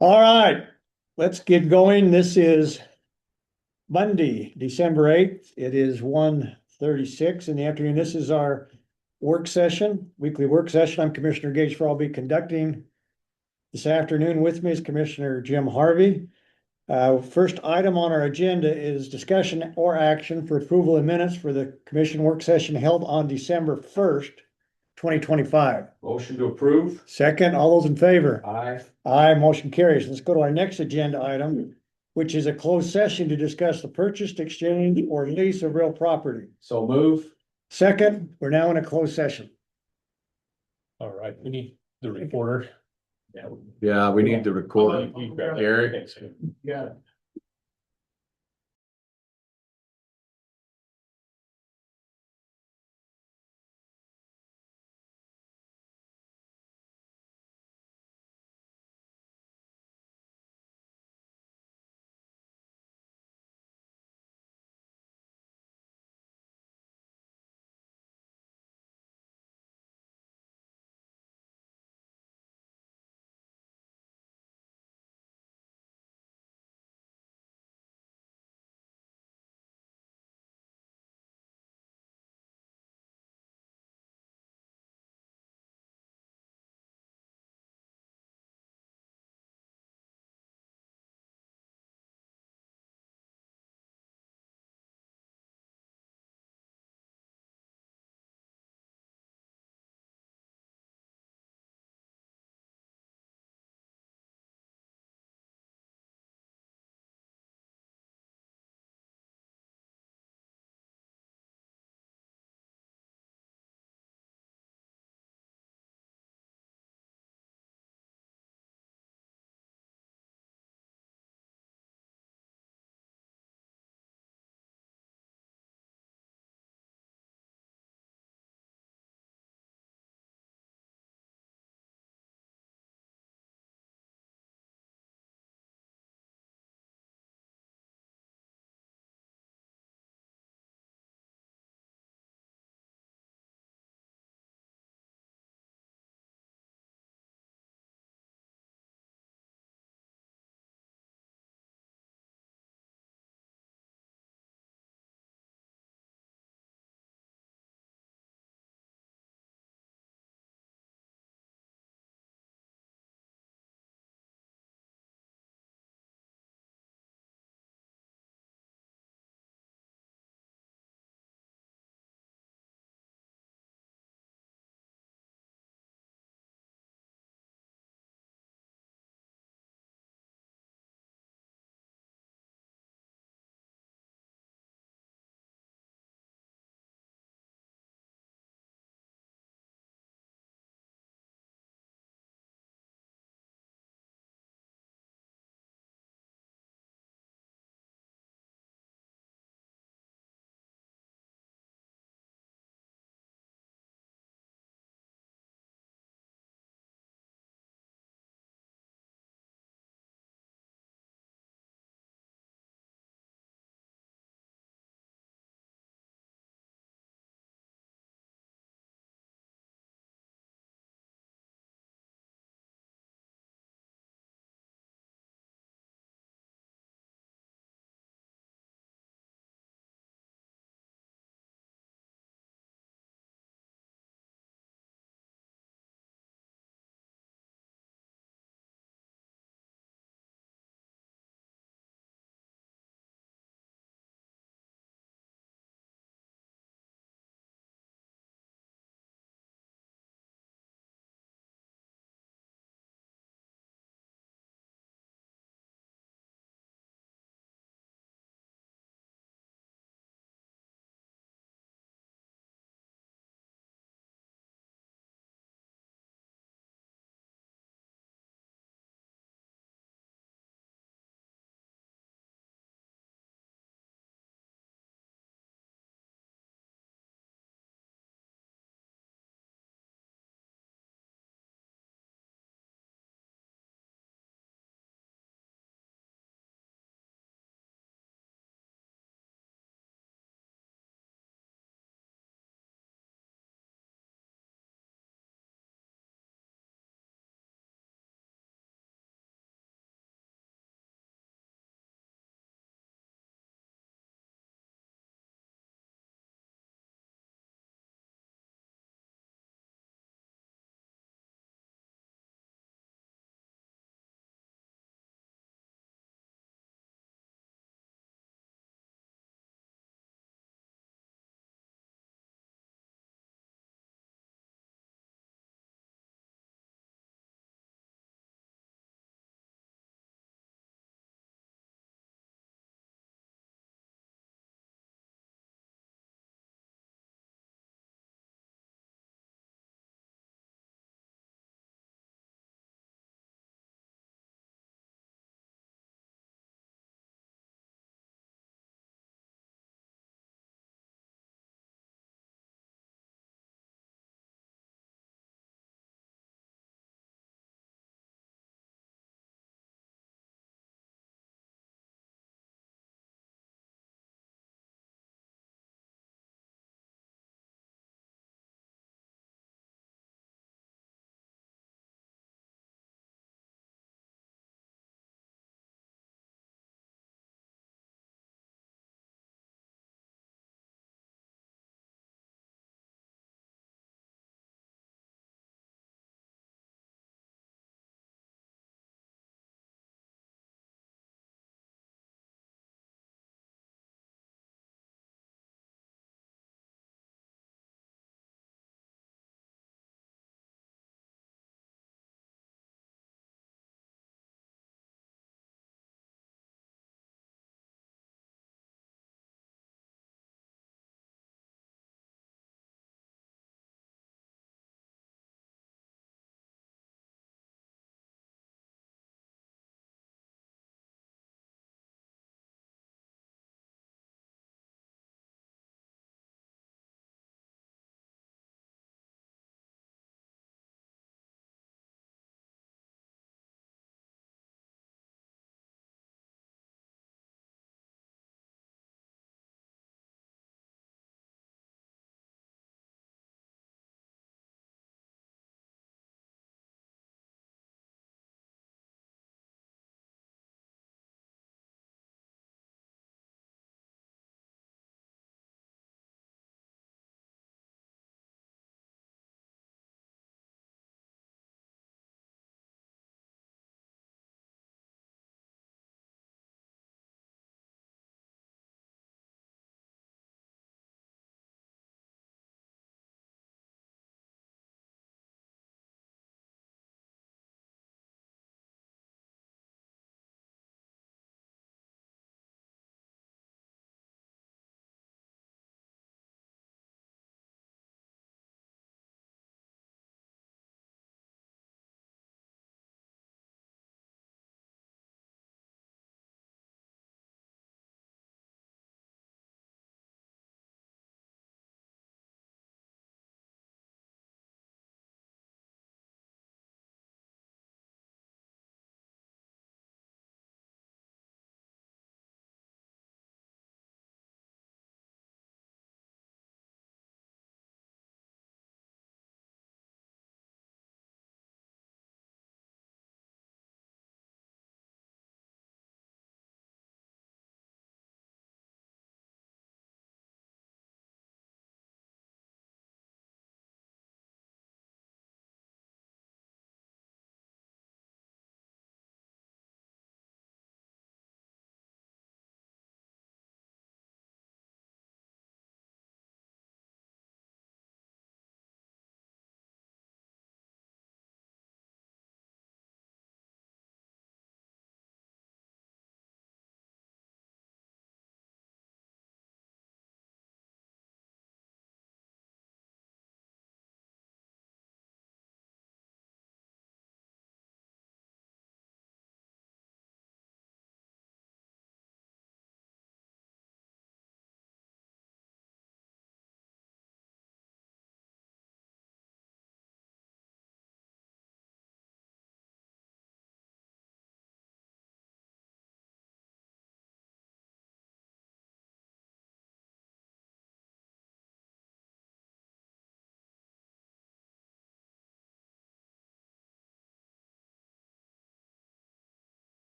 All right, let's get going. This is Monday, December 8th. It is 1:36 in the afternoon. This is our work session, weekly work session. I'm Commissioner Gage for I'll be conducting this afternoon. With me is Commissioner Jim Harvey. First item on our agenda is discussion or action for approval of minutes for the commission work session held on December 1st, 2025. Motion to approve. Second, all those in favor? Aye. Aye, motion carries. Let's go to our next agenda item, which is a closed session to discuss the purchase, exchange, or lease of real property. So move. Second, we're now in a closed session. All right, we need the reporter. Yeah, we need to record. Eric. Yeah.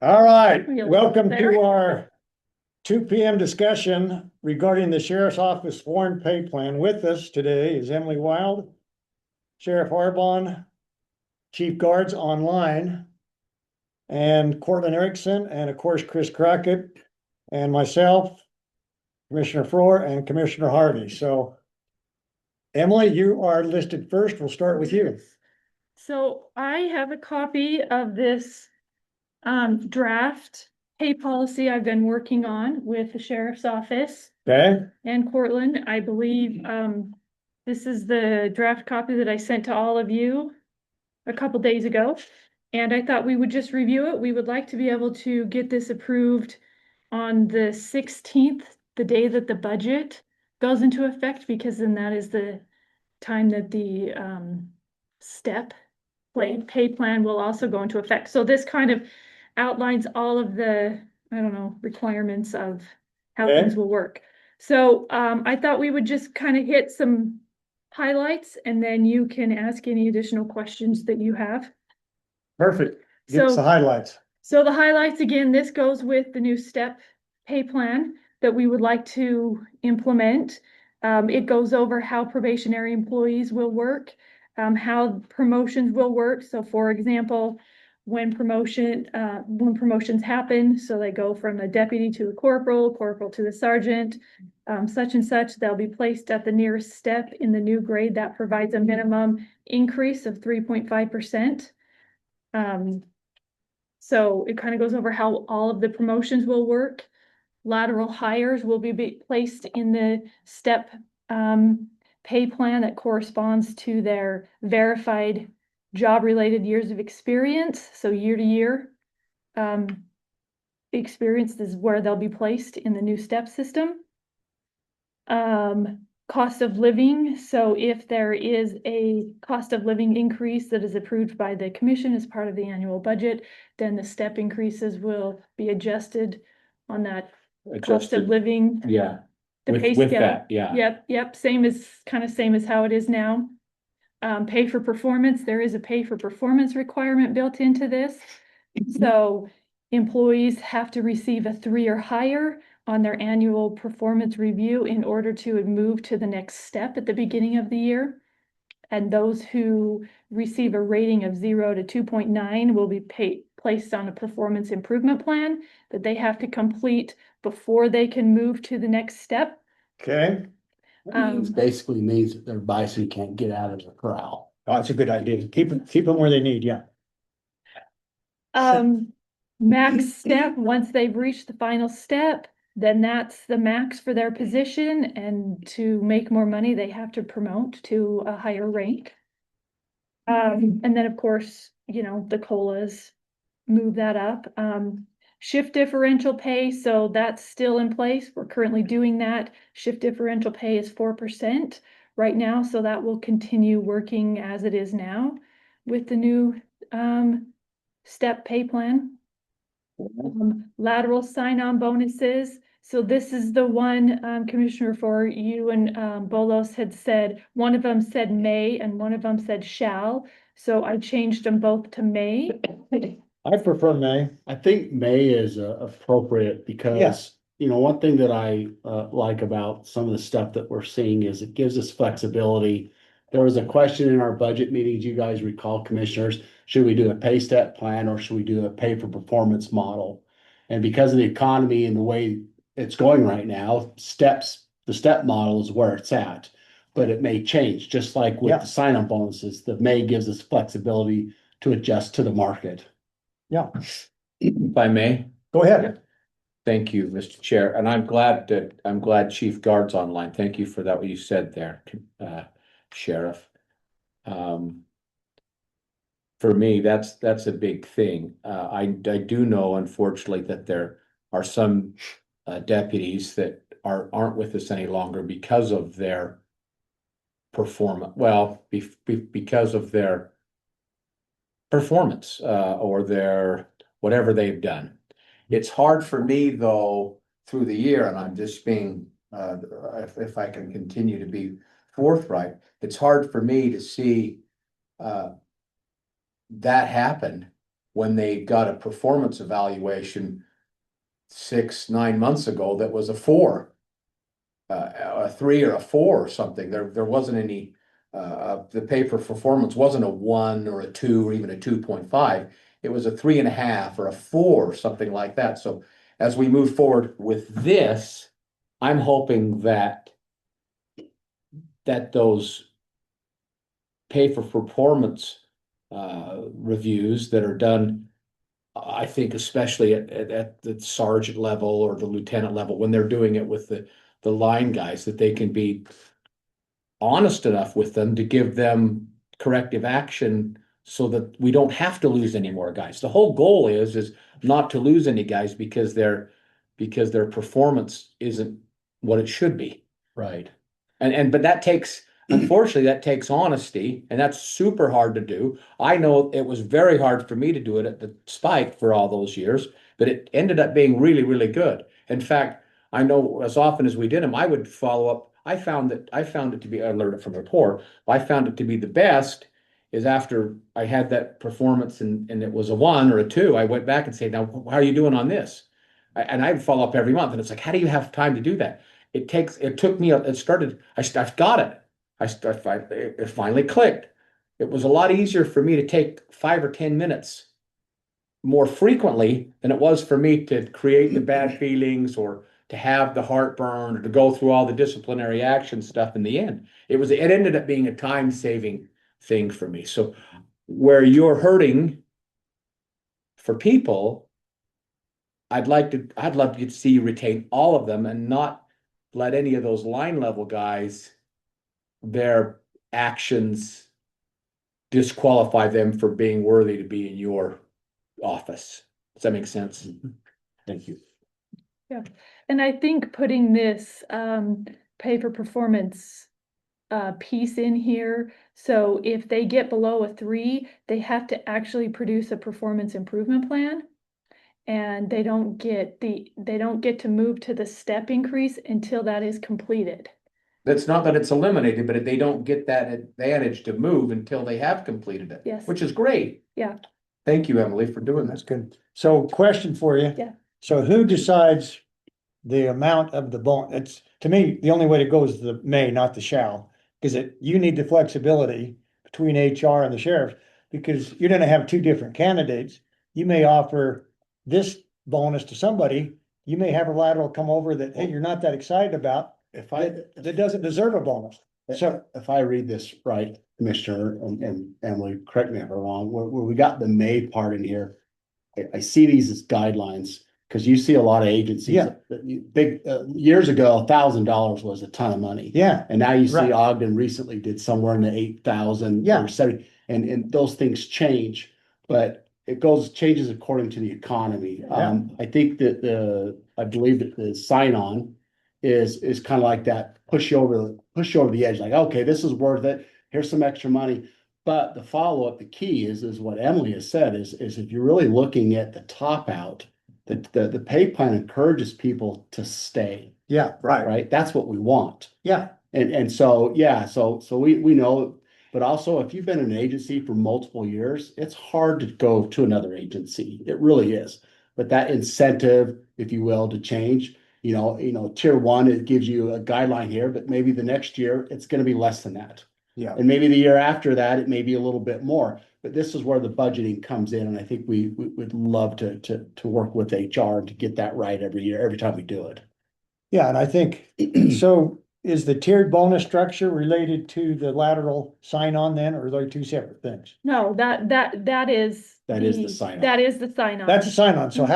All right, Really welcome there. to our 2 p.m. discussion regarding the Sheriff's Office Foreign Pay Plan. With us today is Emily Wild, Sheriff Harbon, Chief Guards online, and Cortland Erickson, and of course, Chris Crockett, and myself, Commissioner Frohr, and Commissioner Harvey. So Emily, you are listed first. We'll start with you. So I have a copy of this draft pay policy I've been working on with the sheriff's office Okay, and Cortland. I believe this is the draft copy that I sent to all of you a couple days ago. And I thought we would just review it. We would like to be able to get this approved on the 16th, the day that the budget goes into effect, because then that is the time that the step pay plan will also go into effect. So this kind of outlines all of the, I don't know, requirements of how Okay. things will work. So I thought we would just kind of hit some highlights, and then you can ask any additional questions that you have. perfect. Give us the So, highlights. so the highlights, again, this goes with the new step pay plan that we would like to implement. It goes over how probationary employees will work, how promotions will work. So for example, when promotions happen, so they go from a deputy to a corporal, corporal to the sergeant, such and such, they'll be placed at the nearest step in the new grade that provides a minimum increase of 3.5%. So it kind of goes over how all of the promotions will work. Lateral hires will be placed in the step pay plan that corresponds to their verified job-related years of experience. So year to year experience is where they'll be placed in the new step system. Cost of living. So if there is a cost of living increase that is approved by the commission as part of the annual budget, then the step increases will be adjusted on that cost of Adjusted, living. yeah, The pay with scale. that, yeah. Yep, same as how it is now. Pay for performance, there is a pay for performance requirement built into this. So employees have to receive a 3 or higher on their annual performance review in order to move to the next step at the beginning of the year. And those who receive a rating of 0 to 2.9 will be placed on a performance improvement plan that they have to complete before they can move to the next step. Okay, Basically means that their bison can't get out of the corral. oh, that's a good idea. Keep them where they need, yeah. Max step, once they've reached the final step, then that's the max for their position, and to make more money, they have to promote to a higher rank. And then, of course, the COLAs move that up. Shift differential pay, so that's still in place. We're currently doing that. Shift differential pay is 4% right now, so that will continue working as it is now with the new step pay plan. Lateral sign-on bonuses. So this is the one, Commissioner, for you and Bolos had said, one of them said may and one of them said shall. So I changed them both to may. I prefer May. I think May is appropriate because, Yes. one thing that I like about some of the stuff that we're seeing is it gives us flexibility. There was a question in our budget meetings, you guys recall, commissioners, should we do a pay step plan or should we do a pay for performance model? And because of the economy and the way it's going right now, the step model is where it's at. But it may change, just like with Yeah. the sign-on bonuses, the May gives us flexibility to adjust to the market. Yeah, If I may, go ahead. thank you, Mr. Chair, and I'm glad Chief Guard's online. Thank you for that, what you said there, Sheriff. For me, that's a big thing. I do know, unfortunately, that there are some deputies that aren't with us any longer because of their performance. Well, because of their performance or their whatever they've done. It's hard for me though through the year, and I'm just being if I can continue to be forthright, it's hard for me to see that happen when they got a performance evaluation 6, 9 months ago that was a 4. A 3 or a 4 or something. There wasn't any, the pay for performance wasn't a 1 or a 2 or even a 2.5. It was a 3.5 or a 4, something like that. So as we move forward with this, I'm hoping that those pay for performance reviews that are done, I think especially at the sergeant level or the lieutenant level, when they're doing it with the line guys, that they can be honest enough with them to give them corrective action so that we don't have to lose any more guys. The whole goal is not to lose any guys because their performance isn't what it should be. Right. But that takes, unfortunately, that takes honesty, and that's super hard to do. I know it was very hard for me to do it at the Spike for all those years, but it ended up being really, really good. In fact, I know as often as we did them, I would follow up. I found it to be, I learned it from rapport. I found it to be the best is after I had that performance and it was a 1 or a 2, I went back and said, now, how are you doing on this? And I would follow up every month, and it's like, how do you have time to do that? It took me, I've got it. It finally clicked. It was a lot easier for me to take 5 or 10 minutes more frequently than it was for me to create the bad feelings or to have the heartburn or to go through all the disciplinary action stuff in the end. It ended up being a time-saving thing for me. So where you're hurting for people, I'd love to see you retain all of them and not let any of those line level guys, their actions disqualify them for being worthy to be in your office. Does that make sense? Thank you. And I think putting this pay for performance piece in here, so if they get below a 3, they have to actually produce a performance improvement plan. And they don't get to move to the step increase until that is completed. That's not that it's eliminated, but they don't get that advantage to move until they have completed it. Yes. Which is great. Yeah. Thank you, Emily, for doing That's that. good. So question for you. Yeah. So who decides the amount of the bone? It's, to me, the only way to go is the may, not the shall. Because you need the flexibility between HR and the sheriff, because you're gonna have 2 different candidates. You may offer this bonus to somebody, you may have a lateral come over that, hey, you're not that excited about, that doesn't deserve a bonus. So if I read this right, Commissioner and Emily, correct me if I'm wrong, where we got the may part in here. I see these as guidelines, because you see a lot of agencies. Yeah. Big, years ago, $1,000 was a ton of money. yeah, And now you see Right. Ogden recently did somewhere in the 8,000 Yeah. or 70, and those things change, but it changes according to the economy. Yeah. I think that I believe that the sign on is kind of like that, push you over the edge, like, okay, this is worth it. Here's some extra money. But the follow-up, the key is what Emily has said is if you're really looking at the top out, the pay plan encourages people to stay, yeah, right? That's what we want. yeah, And so, yeah, so we know, but also if you've been in an agency for multiple years, it's hard to go to another agency. It really is. But that incentive, if you will, to change, tier 1, it gives you a guideline here, but maybe the next year it's going to be less than that. yeah. And maybe the year after that, it may be a little bit more, but this is where the budgeting comes in. And I think we would love to work with HR to get that right every year, every time we do it. Yeah, and I think, so is the tiered bonus structure related to the lateral sign-on then, or are they 2 separate things? No, that is. That is the sign-on. That is the sign-on. That's a sign-on, so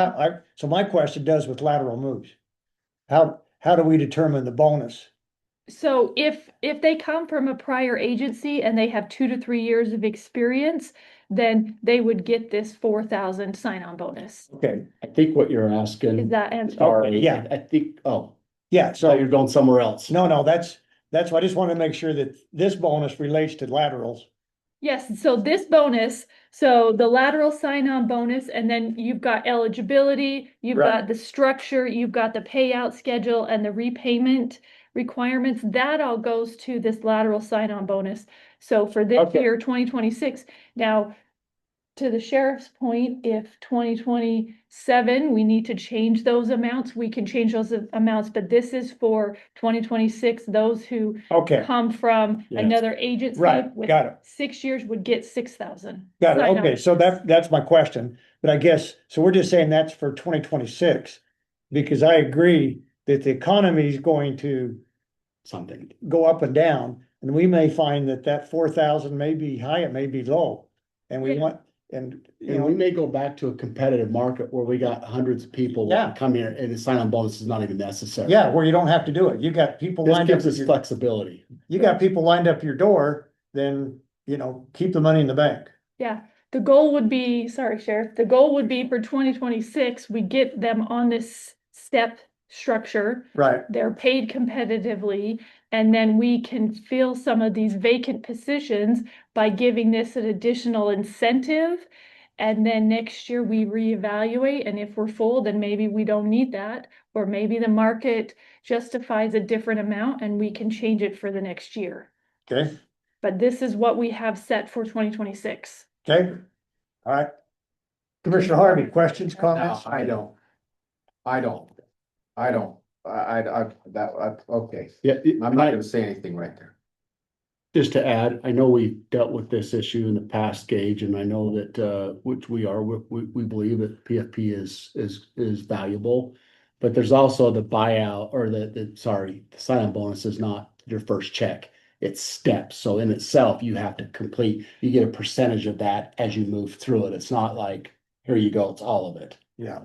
so my question does with lateral moves. How do we determine the bonus? So if they come from a prior agency and they have 2 to 3 years of experience, then they would get this 4,000 sign-on bonus. Okay, I think what you're asking. Is that answer? Sorry, Yeah. I think, yeah, so so, you're going somewhere else. no, that's why I just want to make sure that this bonus relates to laterals. Yes, so this bonus, so the lateral sign-on bonus, and then you've got eligibility, you've Right. got the structure, you've got the payout schedule and the repayment requirements. That all goes to this lateral sign-on bonus. So for this Okay. year, 2026, now to the sheriff's point, if 2027, we need to change those amounts, we can change those amounts, but this is for 2026, those who Okay, come from Yes. another agency. Right, with got it. 6 years would get 6,000. got it. Sign Okay, up. so that's my question. But I guess, so we're just saying that's for 2026. Because I agree that the economy is going to Something. go up and down. And we may find that 4,000 may be high, it may be low. And we Yeah. want, and you And we know, may go back to a competitive market where we got hundreds of people Yeah. that come here and the sign-on bonus is not even necessary. yeah, where you don't have to do it. You got people This lined up. gives us at your- flexibility. You got people lined up your door, then, keep the money in the bank. Yeah, the goal would be, sorry, Sheriff, the goal would be for 2026, we get them on this step structure. Right. They're paid competitively, and then we can fill some of these vacant positions by giving this an additional incentive. And then next year we reevaluate, and if we're full, then maybe we don't need that, or maybe the market justifies a different amount and we can change it for the next year. Okay, But this is what we have set for 2026. okay. All right. Commissioner Harvey, questions, No, comments? I don't. Okay, Yeah, I'm not gonna say anything right there. just to add, I know we've dealt with this issue in the past, Gage, and I know that, which we believe that PFP is valuable. But there's also the buyout or the sign-on bonus is not your first check. It's steps. So in itself, you have to complete, you get a percentage of that as you move through it. It's not like, here you go, it's all of it. Yeah,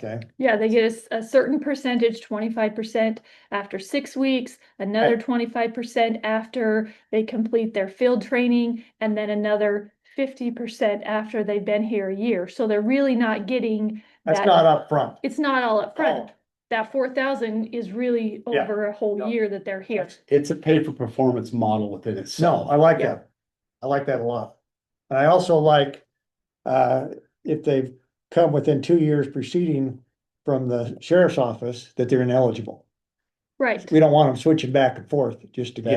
okay. Yeah, they get a certain percentage, 25% after 6 weeks, another 25% after they complete their field training, and then another 50% after they've been here a year. So they're really not getting That's that. not upfront. It's not all up front. Oh. That 4,000 is really Yeah. over a whole Yeah. year that they're here. It's a pay for performance model within No, itself. I like Yeah. that. I like that a lot. And I also like, if they've come within 2 years preceding from the sheriff's office, that they're ineligible. Right. We don't want them switching back and forth just to get,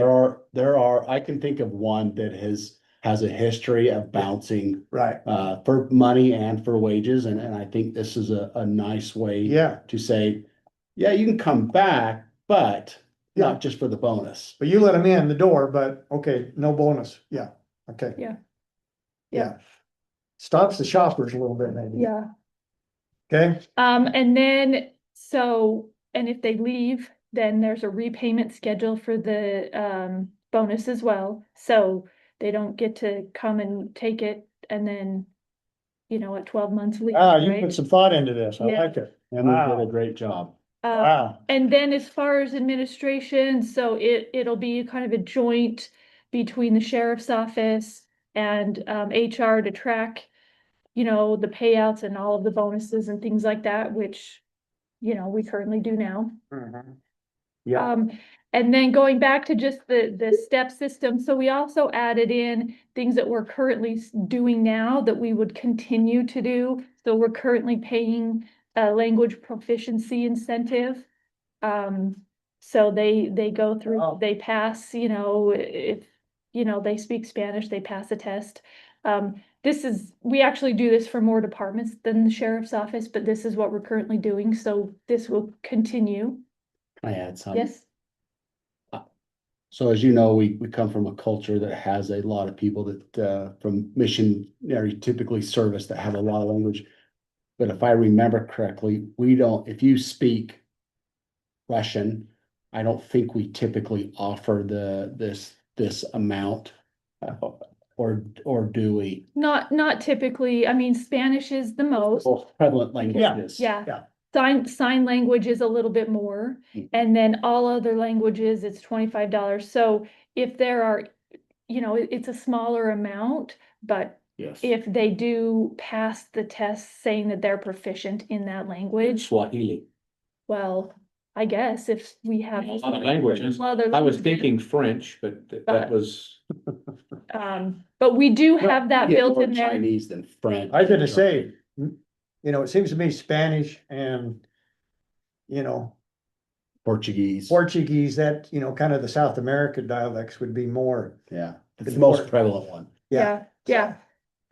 There are, I can think of one that has a history of bouncing right, for money and for wages, and I think this is a nice way yeah. to say, yeah, you can come back, but Yeah. not just for the bonus. But you let them in the door, but okay, no bonus. Yeah, okay. Yeah. Yeah. Stops the shoppers a little bit maybe. Yeah. Okay, And then, and if they leave, then there's a repayment schedule for the bonus as well. So they don't get to come and take it and then, at 12 months leave, you right? put some thought into this. I Yeah. like it. And they did Wow. a great job. Wow. And then as far as administration, so it'll be kind of a joint between the sheriff's office and HR to track, the payouts and all of the bonuses and things like that, which, we currently do now. Mhm. Yeah, And then going back to just the step system, so we also added in things that we're currently doing now that we would continue to do. So we're currently paying a language proficiency incentive. So they go through, Oh. they pass, if, they speak Spanish, they pass a test. We actually do this for more departments than the sheriff's office, but this is what we're currently doing, so this will continue. Can I add something? Yes, So as you know, we come from a culture that has a lot of people that, from missionary typically service that have a lot of language. But if I remember correctly, if you speak Russian, I don't think we typically offer this amount. Or do we? not typically, I mean, Spanish is the most. Both prevalent languages. Yeah. yeah. Sign language is a little bit more, and then all other languages, it's $25. So if there are, it's a smaller amount, but Yes. if they do pass the test saying that they're proficient in that language, Swahili. well, I guess if we have. A lot of languages. other I was languages, thinking French, but that was, But we do have that Get built more in there. Chinese than French. I was gonna say, it seems to me Spanish and, Portuguese. Portuguese, that, kind of the South American dialects would be more. Yeah, it's It's the most more- prevalent one. Yeah.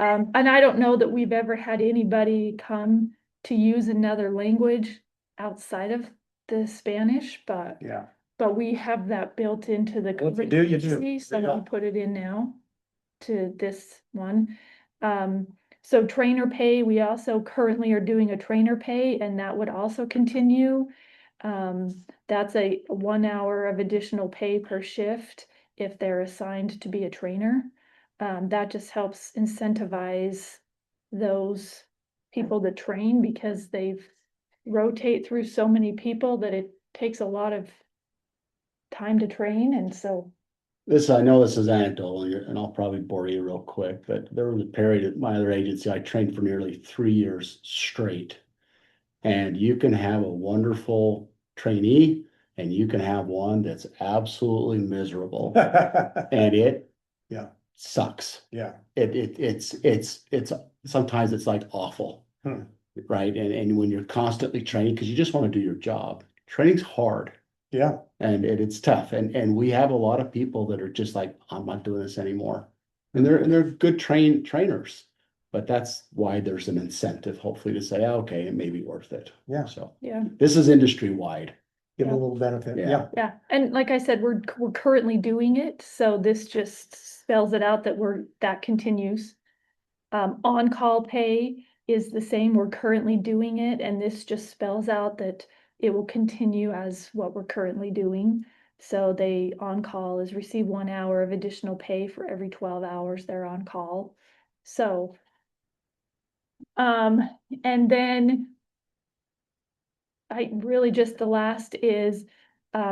And I don't know that we've ever had anybody come to use another language outside of the Spanish, but Yeah. we have that built into the. Well, if you do, you do. curriculum, So Yeah. we put it in now to this one. So trainer pay, we also currently are doing a trainer pay, and that would also continue. That's a 1 hour of additional pay per shift if they're assigned to be a trainer. That just helps incentivize those people that train because they've rotate through so many people that it takes a lot of time to train, and so. I know this is anecdotal, and I'll probably bore you real quick, but there was a period at my other agency, I trained for nearly 3 years straight. And you can have a wonderful trainee and you can have one that's absolutely miserable and it Yeah. sucks. Yeah. It's sometimes it's like awful. Hmm. Right? And when you're constantly training, because you just want to do your job, training's hard. Yeah. And it's tough. And we have a lot of people that are just like, I'm not doing this anymore. And they're good trainers. But that's why there's an incentive, hopefully, to say, okay, it may be worth it. Yeah. So Yeah. this is industry wide. Give them a little benefit. Yeah. Yeah. Yeah, and like I said, we're currently doing it, so this just spells it out that that continues. On-call pay is the same, we're currently doing it, and this just spells out that it will continue as what we're currently doing. So they on-call is receive 1 hour of additional pay for every 12 hours they're on call. So, and then I really just the last is,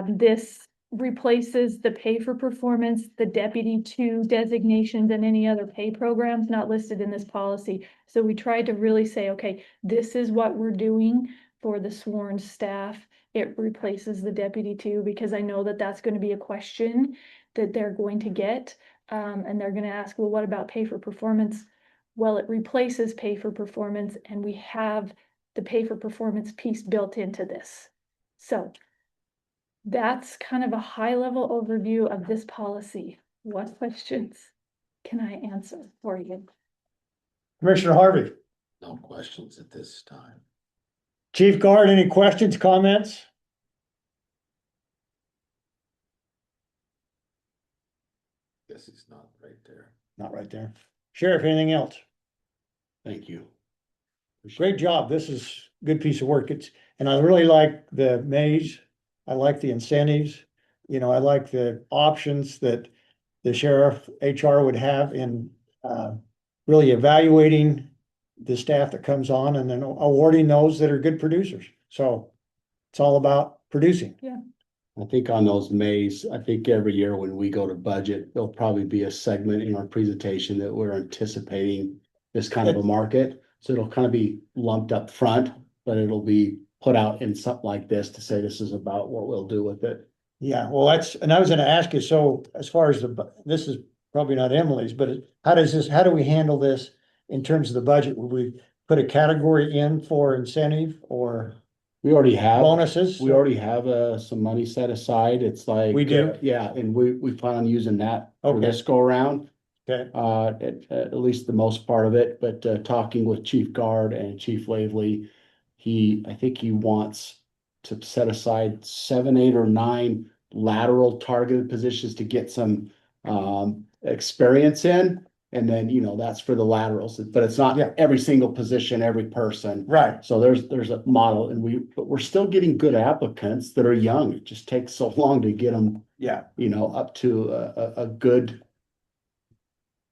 this replaces the pay for performance, the deputy two designations and any other pay programs not listed in this policy. So we tried to really say, okay, this is what we're doing for the sworn staff. It replaces the deputy two because I know that that's going to be a question that they're going to get. And they're going to ask, well, what about pay for performance? Well, it replaces pay for performance and we have the pay for performance piece built into this. So that's kind of a high level overview of this policy. What questions can I answer for you? Commissioner Harvey, No questions at this time. Chief Guard, any questions, comments? Guess it's not right there. Not right there. Sheriff, anything else? Thank you. Great job. This is a good piece of work. And I really like the maze. I like the incentives. You know, I like the options that the sheriff HR would have in really evaluating the staff that comes on and then awarding those that are good producers. So it's all about producing. I think on those Mays, I think every year when we go to budget, there'll probably be a segment in our presentation that we're anticipating this kind of a market. So it'll kind of be lumped up front, but it'll be put out in something like this to say this is about what we'll do with it. Yeah, well, and I was gonna ask you, so as far as this is probably not Emily's, but how do we handle this in terms of the budget? Would we put a category in for incentive or We already have. bonuses? We already have some money set aside. It's like. We do? Yeah, and we plan on using that for Okay. this go around. Okay, At least the most part of it, but talking with Chief Guard and Chief Lavely, I think he wants to set aside 7, 8, or 9 lateral targeted positions to get some experience in. And then, that's for the laterals, but it's not Yeah. every single position, every person. right, So there's a model but we're still getting good applicants that are young. It just takes so long to get them, yeah, up to a good,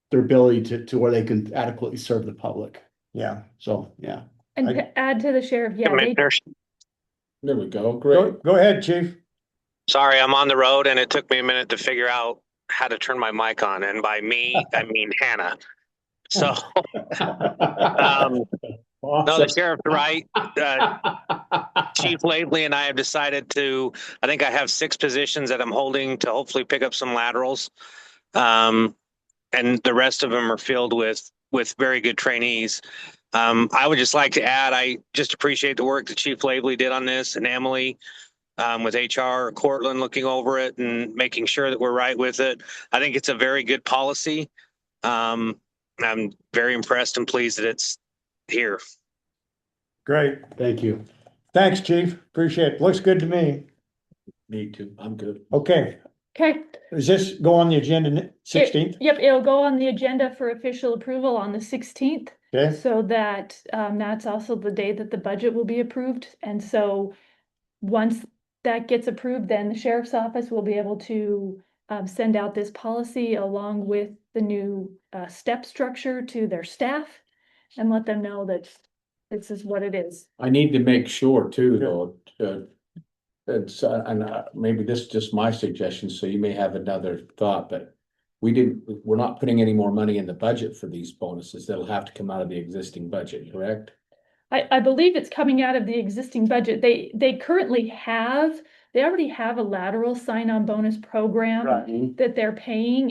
their ability to where they can adequately serve the public. yeah. So, yeah, And I- to add to the sheriff, yeah, they, Commissioners, there we go. Go, Great. go ahead, chief. sorry, I'm on the road and it took me a minute to figure out how to turn my mic on. And by me, I mean Hannah. So, no, the sheriff's right. Chief Lavely and I have decided I think I have 6 positions that I'm holding to hopefully pick up some laterals. And the rest of them are filled with very good trainees. I would just like to add, I just appreciate the work that Chief Lavely did on this and Emily. With HR, Cortland looking over it and making sure that we're right with it. I think it's a very good policy. I'm very impressed and pleased that it's here. Great. Thank you. Thanks, chief. Appreciate it. Looks good to me. Me too. I'm good. Okay, Okay. does this go on the agenda 16th? Yep, it'll go on the agenda for official approval on the 16th. Okay, So that, that's also the day that the budget will be approved. And so once that gets approved, then the sheriff's office will be able to send out this policy along with the new step structure to their staff and let them know that this is what it is. I need to make sure too, though, maybe this is just my suggestion, so you may have another thought, but we're not putting any more money in the budget for these bonuses. That'll have to come out of the existing budget, correct? I believe it's coming out of the existing budget. They already have a lateral sign-on bonus program that they're paying.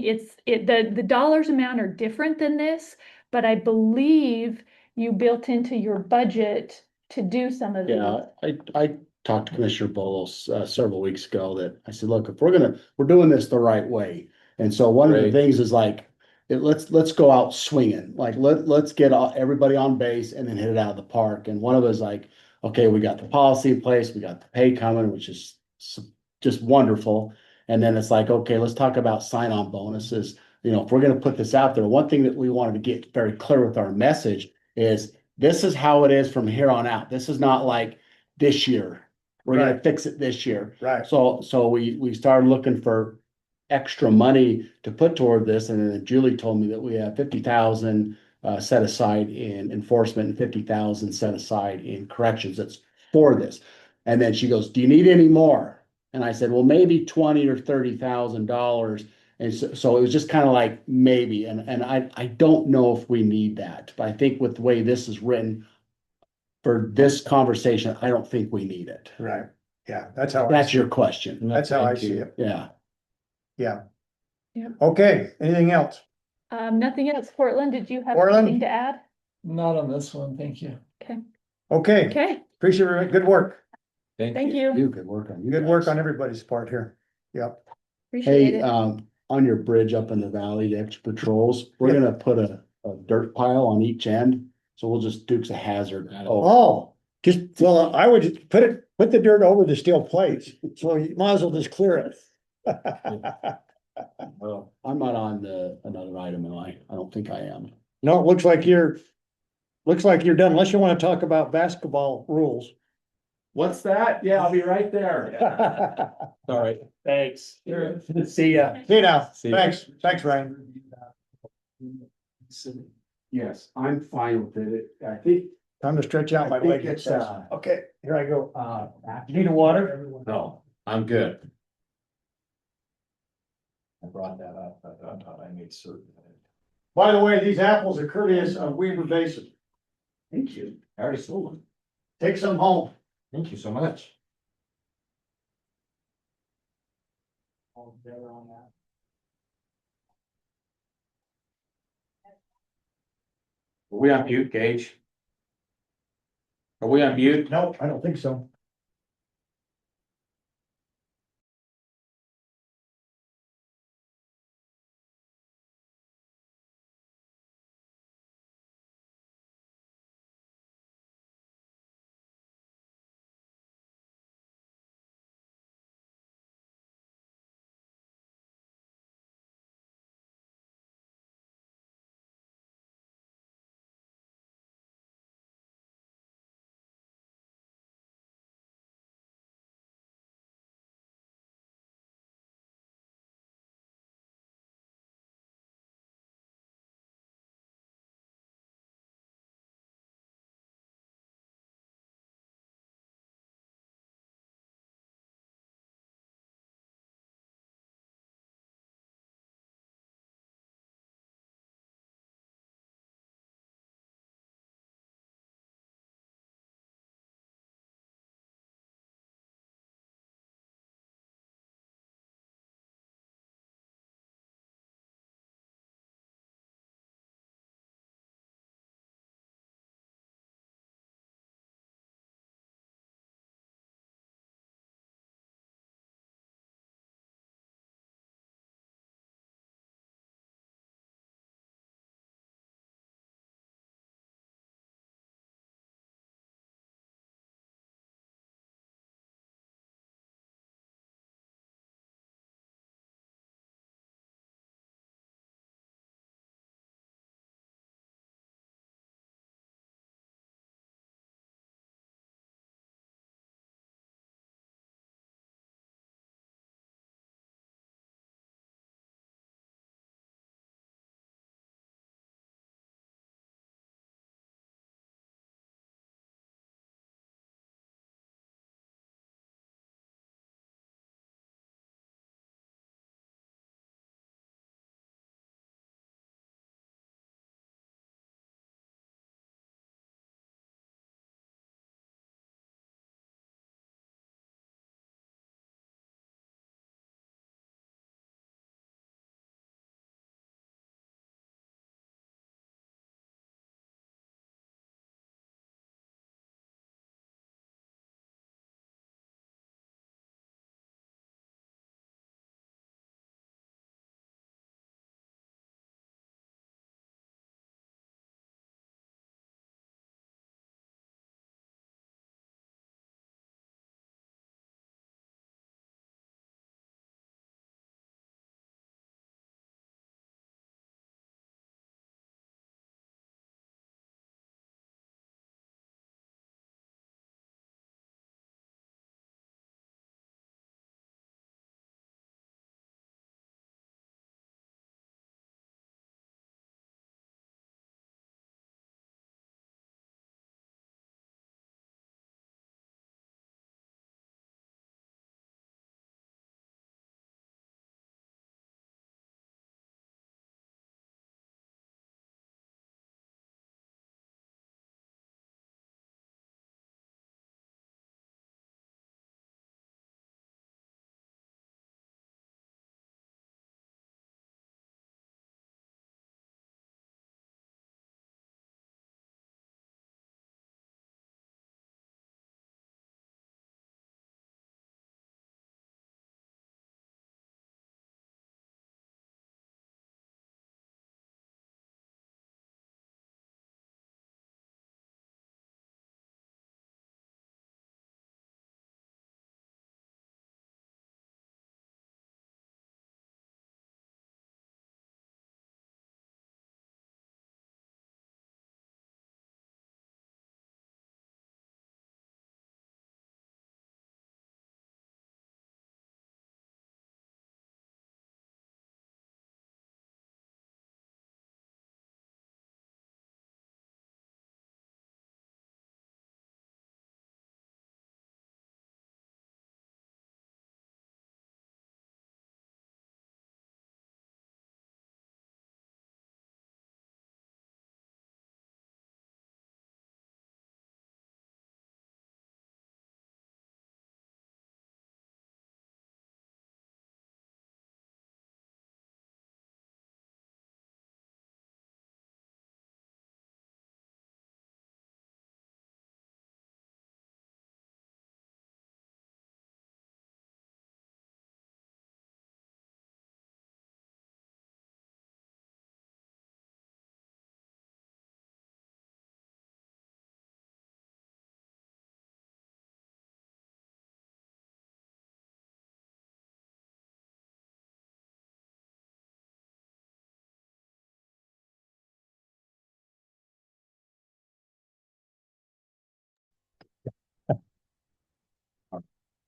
The dollars amount are different than this, but I believe you built into your budget to do some of these. Yeah, I talked to Commissioner Bolos several weeks ago that I said, look, if we're doing this the right way. And so one of the Right. things is like, let's go out swinging, like let's get everybody on base and then hit it out of the park. And one of us like, okay, we got the policy in place, we got the pay coming, which is just wonderful. And then it's like, okay, let's talk about sign-on bonuses. You know, if we're gonna put this out there, one thing that we wanted to get very clear with our message is this is how it is from here on out. This is not like this year. We're gonna Right. fix it this year. right. So we started looking for extra money to put toward this, and then Julie told me that we have 50,000 set aside in enforcement and 50,000 set aside in corrections. That's for this. And then she goes, "Do you need any more?" And I said, "Well, maybe 20 or 30,000 dollars." And so it was just kind of like maybe, and I don't know if we need that, but I think with the way this is written for this conversation, I don't think we need it. Right. Yeah, that's how. That's your question. That's how I Thank see you. it. Yeah. Yeah. Yep. Okay, anything else? Nothing else. Portland, did you have Portland? anything to add? Not on this one, thank you. Okay, Okay, appreciate it. Good work. thank you. Good work on you. Good work guys. on everybody's part here. Yep. Appreciate Hey, it. on your bridge up in the valley, the extra patrols, we're Yeah. gonna put a dirt pile on each end. So we'll just Dukes a hazard. Oh, well, I would just put the dirt over the steel plates, so you might as well just clear it. Well, I'm not on another item, am I? I don't think I am. No, it looks like you're done, unless you wanna talk about basketball rules. What's that? Yeah, I'll be right there. All right. Thanks. See ya. See you now. See ya. Thanks, Ryan. Yes, I'm fine with it. I think. Time to stretch out my I think leg. it's, Okay, here I go. You need a water? No, I'm good. I brought that up, but I thought I made certain. By the way, these apples are courteous of Weaver Basin. Thank you. I already sold one. Take some home. Thank you so much. Are we on mute, Gage? Are we on mute? No, I don't think so.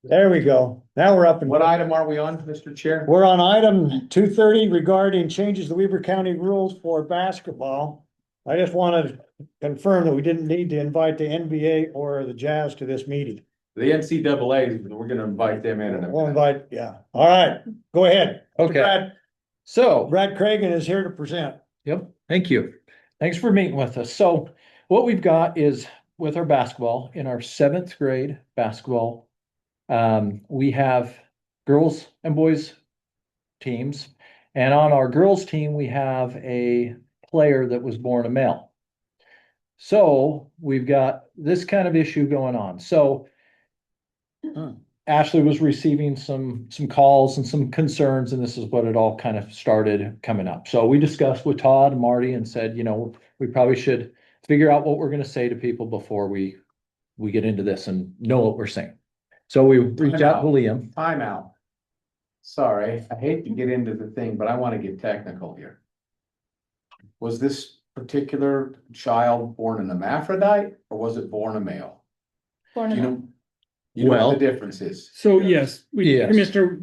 There we go. Now we're up and What item are we on, Mr. Chair? we're on item 230 regarding changes to Weaver County rules for basketball. I just want to confirm that we didn't need to invite the NBA or the Jazz to this meeting. The NCAA, we're gonna invite them in a We'll minute. invite, yeah. All right, go ahead. Okay. So, Brad Cragen is here to present. yep, thank you. Thanks for meeting with us. So what we've got is with our basketball, in our seventh grade basketball, we have girls and boys teams. And on our girls team, we have a player that was born a male. So we've got this kind of issue going on. So Ashley was receiving some calls and some concerns, and this is what it all kind of started coming up. So we discussed with Todd and Marty and said, you know, we probably should figure out what we're going to say to people before we get into this and know what we're saying. So we reached out to Liam. Timeout. Sorry, I hate to get into the thing, but I want to get technical here. Was this particular child born an hermaphrodite or was it born a male? Born Do in you a- know? You know Well- what the difference is? So yes, Yes. Commissioner,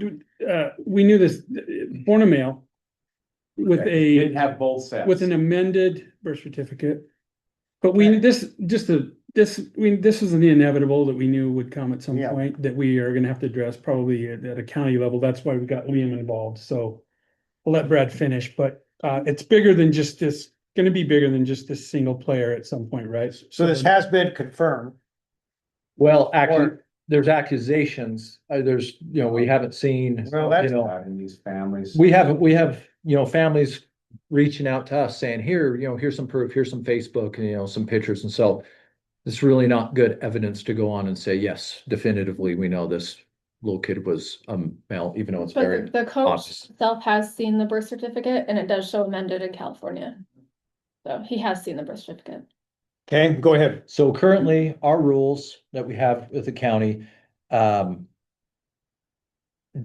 we knew this, born a male with Okay, didn't a, have both sets. with an amended birth certificate. But we, this was the inevitable that we knew would come at some Yeah. point that we are gonna have to address probably at a county level. That's why we got Liam involved. So we'll let Brad finish, but it's bigger than just this, gonna be bigger than just this single player at some point, right? So this has been confirmed. Well, actually, Or- there's accusations. There's, you know, we haven't seen, Well, that's- you know, In these families. we have, you know, families reaching out to us saying, here, you know, here's some proof, here's some Facebook, and, you know, some pictures. And so it's really not good evidence to go on and say, yes, definitively, we know this little kid was a male, even though it's very But the coach obvious. self has seen the birth certificate and it does show amended in California. So he has seen the birth certificate. Okay, go ahead. So currently, our rules that we have with the county,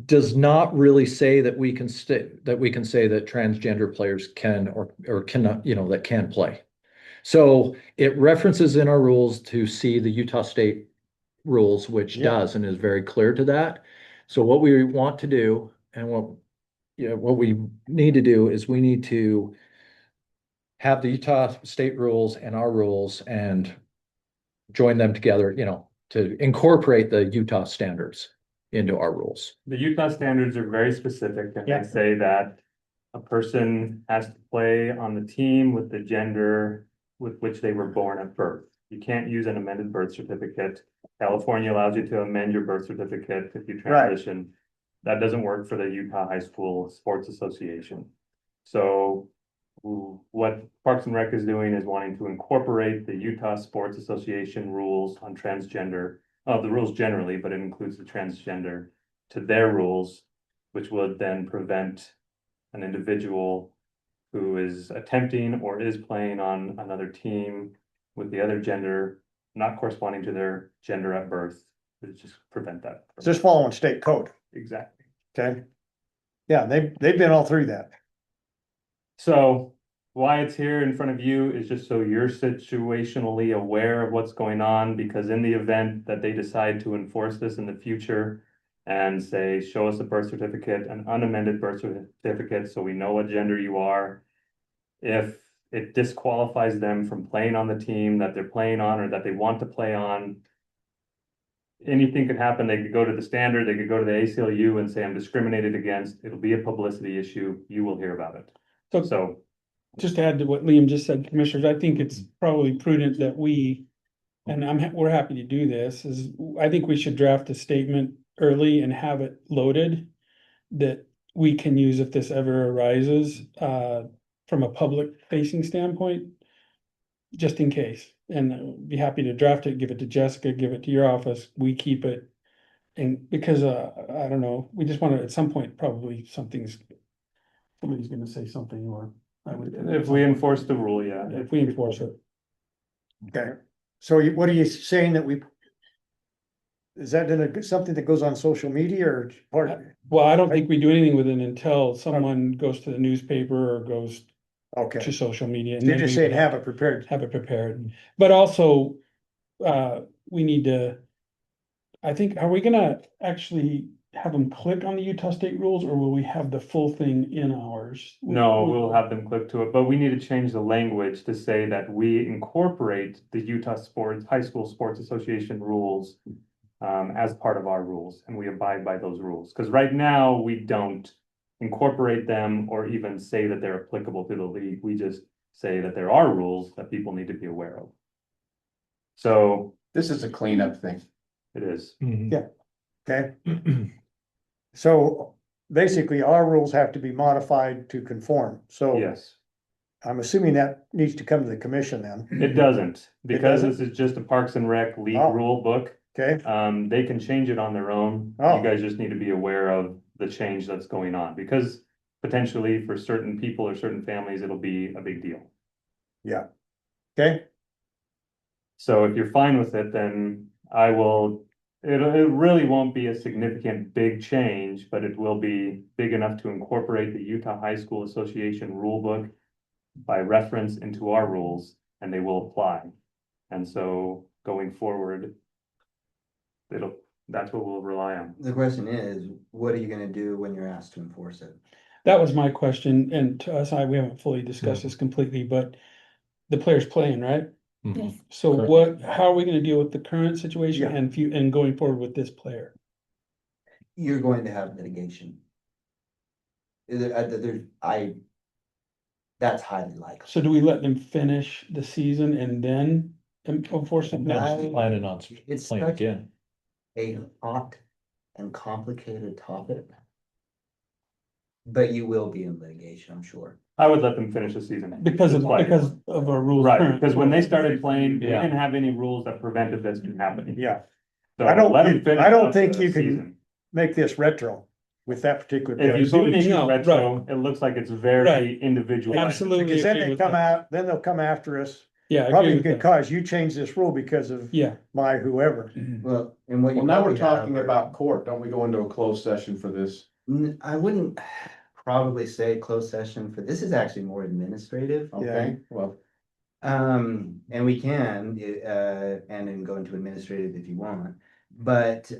does not really say that we can say that transgender players can or cannot, you know, that can play. So it references in our rules to see the Utah State rules, which Yeah. does and is very clear to that. So what we want to do and what we need to do is we need to have the Utah State rules and our rules and join them together, you know, to incorporate the Utah standards into our rules. The Utah standards are very specific and Yeah. they say that a person has to play on the team with the gender with which they were born at birth. You can't use an amended birth certificate. California allows you to amend your birth certificate if you Right. transition. That doesn't work for the Utah High School Sports Association. So what Parks and Rec is doing is wanting to incorporate the Utah Sports Association rules on transgender, the rules generally, but it includes the transgender, to their rules, which would then prevent an individual who is attempting or is playing on another team with the other gender, not corresponding to their gender at birth, would just prevent that. It's just following state code, Exactly. okay? Yeah, they've been all through that. So why it's here in front of you is just so you're situationally aware of what's going on, because in the event that they decide to enforce this in the future and say, show us a birth certificate, an unamended birth certificate, so we know what gender you are. If it disqualifies them from playing on the team that they're playing on or that they want to play on, anything could happen. They could go to the standard, they could go to the ACLU and say, I'm discriminated against. It'll be a publicity issue. You will hear about it. So Just to add to what Liam just said, Commissioners, I think it's probably prudent that we, and we're happy to do this, is I think we should draft a statement early and have it loaded that we can use if this ever arises, from a public facing standpoint, just in case. And be happy to draft it, give it to Jessica, give it to your office, we keep it. And because, I don't know, we just want to, at some point, probably somebody's gonna say something, or I would. if we enforce the rule, yeah. If we enforce it. Okay, so what are you saying that is that something that goes on social media or part? Well, I don't think we do anything with it until someone goes to the newspaper or goes to Okay, social media. and you're then just we saying would have it prepared. Have it prepared, but also, we need to. I think, are we gonna actually have them click on the Utah State rules, or will we have the full thing in ours? No, we'll have them click to it, but we need to change the language to say that we incorporate the Utah High School Sports Association rules as part of our rules, and we abide by those rules. Because right now, we don't incorporate them or even say that they're applicable to the league. We just say that there are rules that people need to be aware of. So This is a cleanup thing. it is. Yeah. Okay, so basically our rules have to be modified to conform, so Yes, I'm assuming that needs to come to the commission then, it doesn't, because doesn't? this is just a Parks and Rec league Oh. rule book. okay? They can change it on their own. Oh. You guys just need to be aware of the change that's going on, because potentially for certain people or certain families, it'll be a big deal. Yeah. Okay, So if you're fine with it, then I will, it really won't be a significant big change, but it will be big enough to incorporate the Utah High School Association rule book by reference into our rules, and they will apply. And so going forward, that's what we'll rely on. The question is, what are you gonna do when you're asked to enforce it? That was my question, and to us, we haven't fully discussed this completely, but the player's playing, right? Yes. So Correct. how are we gonna deal with the current situation Yeah. and going forward with this player? You're going to have litigation. That's highly likely. So do we let them finish the season and then enforce it? Now I- she's planning on It's playing such again. a hot and complicated topic. But you will be in litigation, I'm sure. I would let them finish the season. Because of Play. our rules. Right, current. because when they started playing, we Yeah. didn't have any rules that prevented this from happening. yeah, So I don't- let them finish I don't up think the you can- season. make this retro with that particular. If you do make it No, retro, it looks like it's very Right. individualized. Absolutely. Because then agree they with come that. out, then they'll come after us, Yeah. I agree probably with that. because you changed this rule because of Yeah. my whoever. Well, and what you. Well, now we're probably have talking are- about court. Don't we go into a closed session for this? I wouldn't probably say closed session for, this is actually more administrative. Okay, well, And we can, and then go into administrative if you want. But,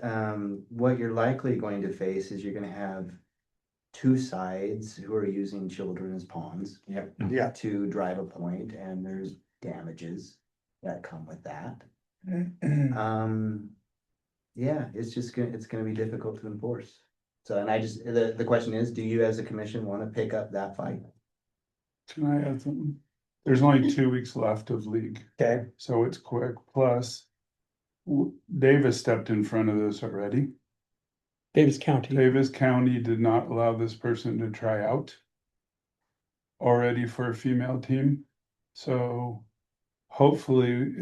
what you're likely going to face is you're gonna have two sides who are using children as pawns Yeah, to drive a point, and there's damages that come with that. Yeah, it's gonna be difficult to enforce. So, and the question is, do you as a commission wanna pick up that fight? Can I add something? There's only 2 weeks left of league, okay, so it's quick, plus. Davis stepped in front of this already. Davis County. Davis County did not allow this person to try out. Already for a female team, so hopefully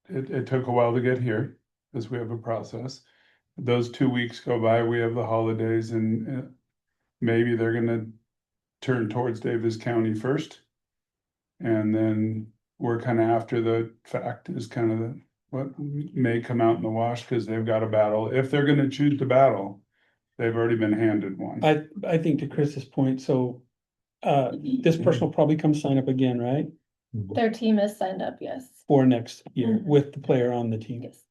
it took a while to get here, because we have a process. Those 2 weeks go by, we have the holidays, and maybe they're gonna turn towards Davis County first. And then we're kind of after the fact is kind of what may come out in the wash, because they've got a battle. If they're gonna choose to battle, they've already been handed one. I think to Chris's point, so, this person will probably come sign up again, right? Their team is signed up, yes. For next year Mhm. with the player on the team. Yes.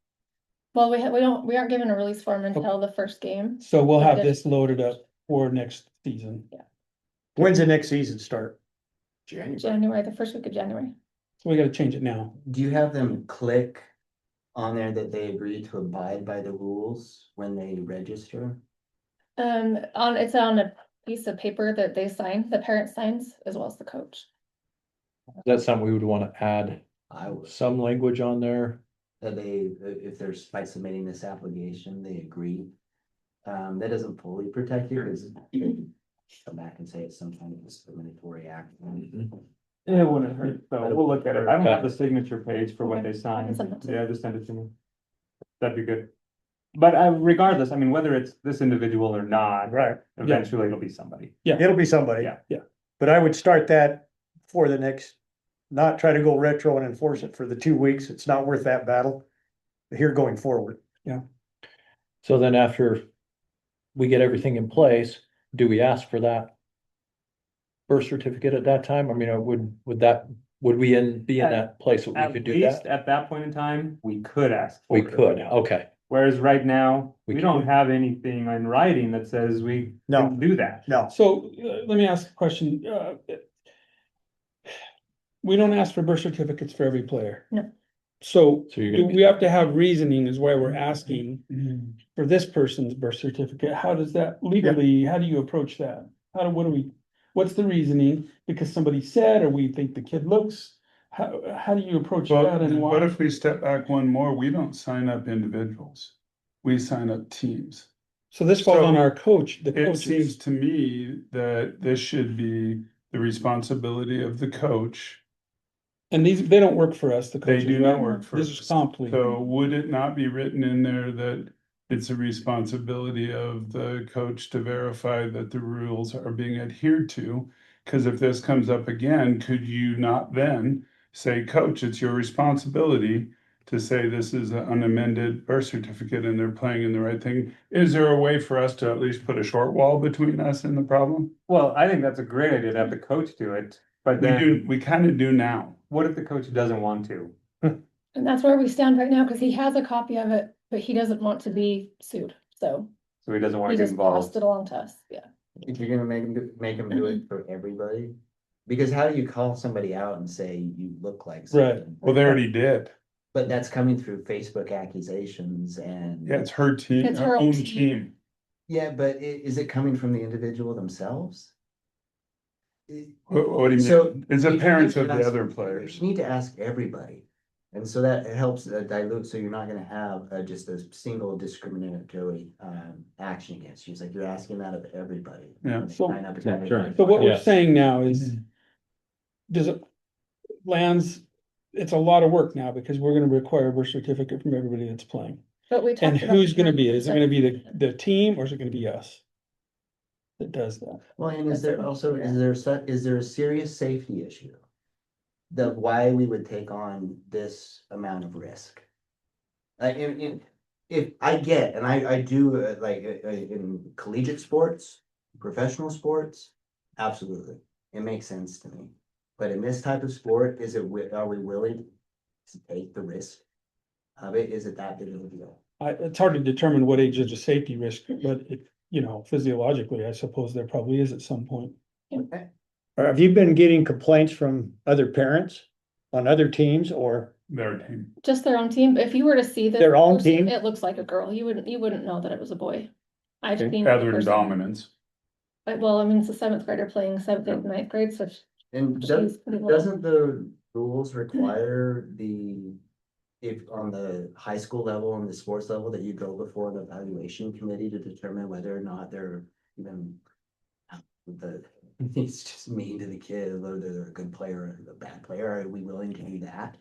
Well, we aren't given a release form until the first game. So we'll have Okay. this loaded up for next season. when's the next season start? January, the first week of January. So we gotta change it now. Do you have them click on there that they agree to abide by the rules when they register? It's on a piece of paper that they sign, the parent signs, as well as the coach. Is that something we would wanna add I would, some language on there? that if they're, by submitting this application, they agree. That doesn't fully protect you, because come back and say it's some kind of discriminatory act. It wouldn't hurt, though. We'll look at it. I don't have the signature page for what they I can signed. send that to you. Yeah, just send it to me. That'd be good. But regardless, I mean, whether it's this individual or not, Right, eventually it'll be somebody. it'll be somebody. Yeah. But I would start that for the next, not try to go retro and enforce it for the 2 weeks, it's not worth that battle. Here going forward, So then after we get everything in place, do we ask for that birth certificate at that time? I mean, would we be in that place that we At could do least that? at that point in time, we could ask. for We it. could, okay, Whereas right now, We we can- don't have anything in writing that says we No. can do that. No, So let me ask a question. We don't ask for birth certificates for every player. No. So So you're do gonna be- we have to have reasoning is why we're asking for this person's birth certificate? How does that legally, how do you approach that? What's the reasoning? Because somebody said, or we think the kid looks, how do you approach Well, that and what why? if we step back one more? We don't sign up individuals. We sign up teams. So this falls So on our coach, the It seems coaches. to me that this should be the responsibility of the coach. And they don't work for us, the They coaches. do not right? work for This is us. comp league. So would it not be written in there that it's a responsibility of the coach to verify that the rules are being adhered to? Because if this comes up again, could you not then say, coach, it's your responsibility to say this is an unamended birth certificate and they're playing in the right thing? Is there a way for us to at least put a short wall between us and the problem? Well, I think that's a great idea to have the coach do it, but then We kind of do now. what if the coach doesn't want to? And that's where we stand right now, because he has a copy of it, but he doesn't want to be sued, so So he doesn't want he to get just passed involved. it along to us, yeah. If you're gonna make them do it for everybody, because how do you call somebody out and say you look like Right. something? Well, they already did. But that's coming through Facebook accusations and. Yeah, it's her team, It's her her own own team. team. Yeah, but is it coming from the individual themselves? What do you So mean? It's you the need parents to of the ask- other players. You need to ask everybody. And so that helps dilute, so you're not gonna have just a single discriminatory action against you. It's like you're asking that of everybody. Yeah. So- Sign up to Yeah, sure. everybody. So what we're Yeah. saying now is, does it, lands, it's a lot of work now because we're gonna require a birth certificate from everybody that's playing. But we And talked about. who's gonna be it? the Is it gonna be the team or is it gonna be us? That does that? Well, and is there also, is there a serious safety issue? The why we would take on this amount of risk? Like, if I get, and I do, in collegiate sports, professional sports, absolutely, it makes sense to me. But in this type of sport, are we willing to take the risk of it? Is it that big of a deal? It's hard to determine what age is a safety risk, but physiologically, I suppose there probably is at some point. or have you been getting complaints from other parents on other teams or? Their team. Just their own team, but if you were to see this. Their own person, team? It looks like a girl, you wouldn't know that it was a boy. I've Okay. seen. the Other than person. dominance. Well, I mean, it's a seventh grader playing seventh, eighth, ninth grade, so. And she's pretty little. doesn't the rules require if on the high school level and the sports level, that you go before an evaluation committee to determine whether or not they're even it's just mean to the kid, whether they're a good player or a bad player, are we willing to do that?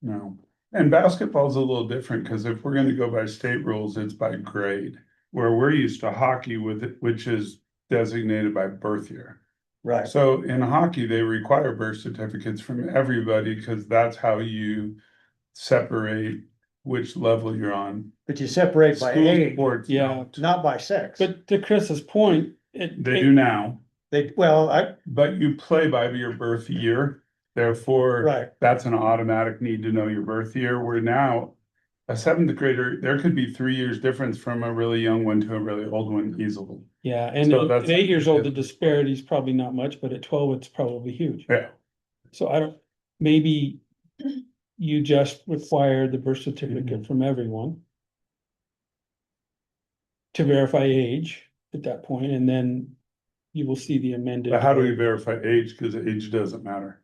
No. And basketball's a little different because if we're gonna go by state rules, it's by grade. Where we're used to hockey which is designated by birth year. Right. So in hockey, they require birth certificates from everybody because that's how you separate which level you're on. But you separate by School age, sports, Yeah. don't. not by sex. But to Chris's point, They do now, but you play by your birth year. Therefore, right, that's an automatic need to know your birth year. Where now a seventh grader, there could be 3 years difference from a really young one to a really old one easily. yeah, and So at that's- 8 years old, the disparity is probably not much, but at 12, it's probably huge. Yeah. So maybe you just require the birth certificate from everyone to verify age at that point, and then you will see the amended. But how do we verify age? Because age doesn't matter.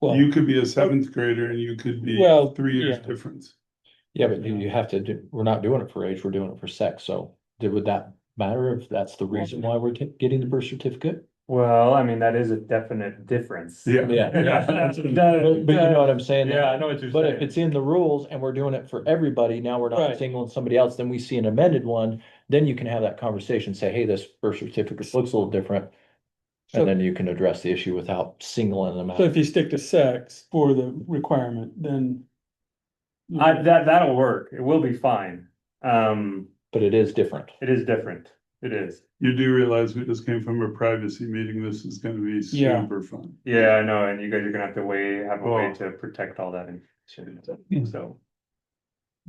Well, You could be a seventh grader and you could be Well, 3 years yeah. difference. Yeah, but you have to do, we're not doing it for age, we're doing it for sex, so would that matter if that's the reason why we're getting the birth certificate? Well, I mean, that is a definite difference. Yeah. Yeah. That's- But you know what I'm saying? Yeah, I know what you're But if saying. it's in the rules and we're doing it for everybody, now we're not Right. singling somebody else, then we see an amended one, then you can have that conversation, say, hey, this birth certificate looks a little different. So- And then you can address the issue without singling them so out. if you stick to sex for the requirement, then. That'll work. It will be fine. But it is different. It is different. It is. You do realize we just came from a privacy meeting. This is gonna be Yeah. super fun. Yeah, I know, and you guys are gonna have to have a way Oh. to protect all that information, so.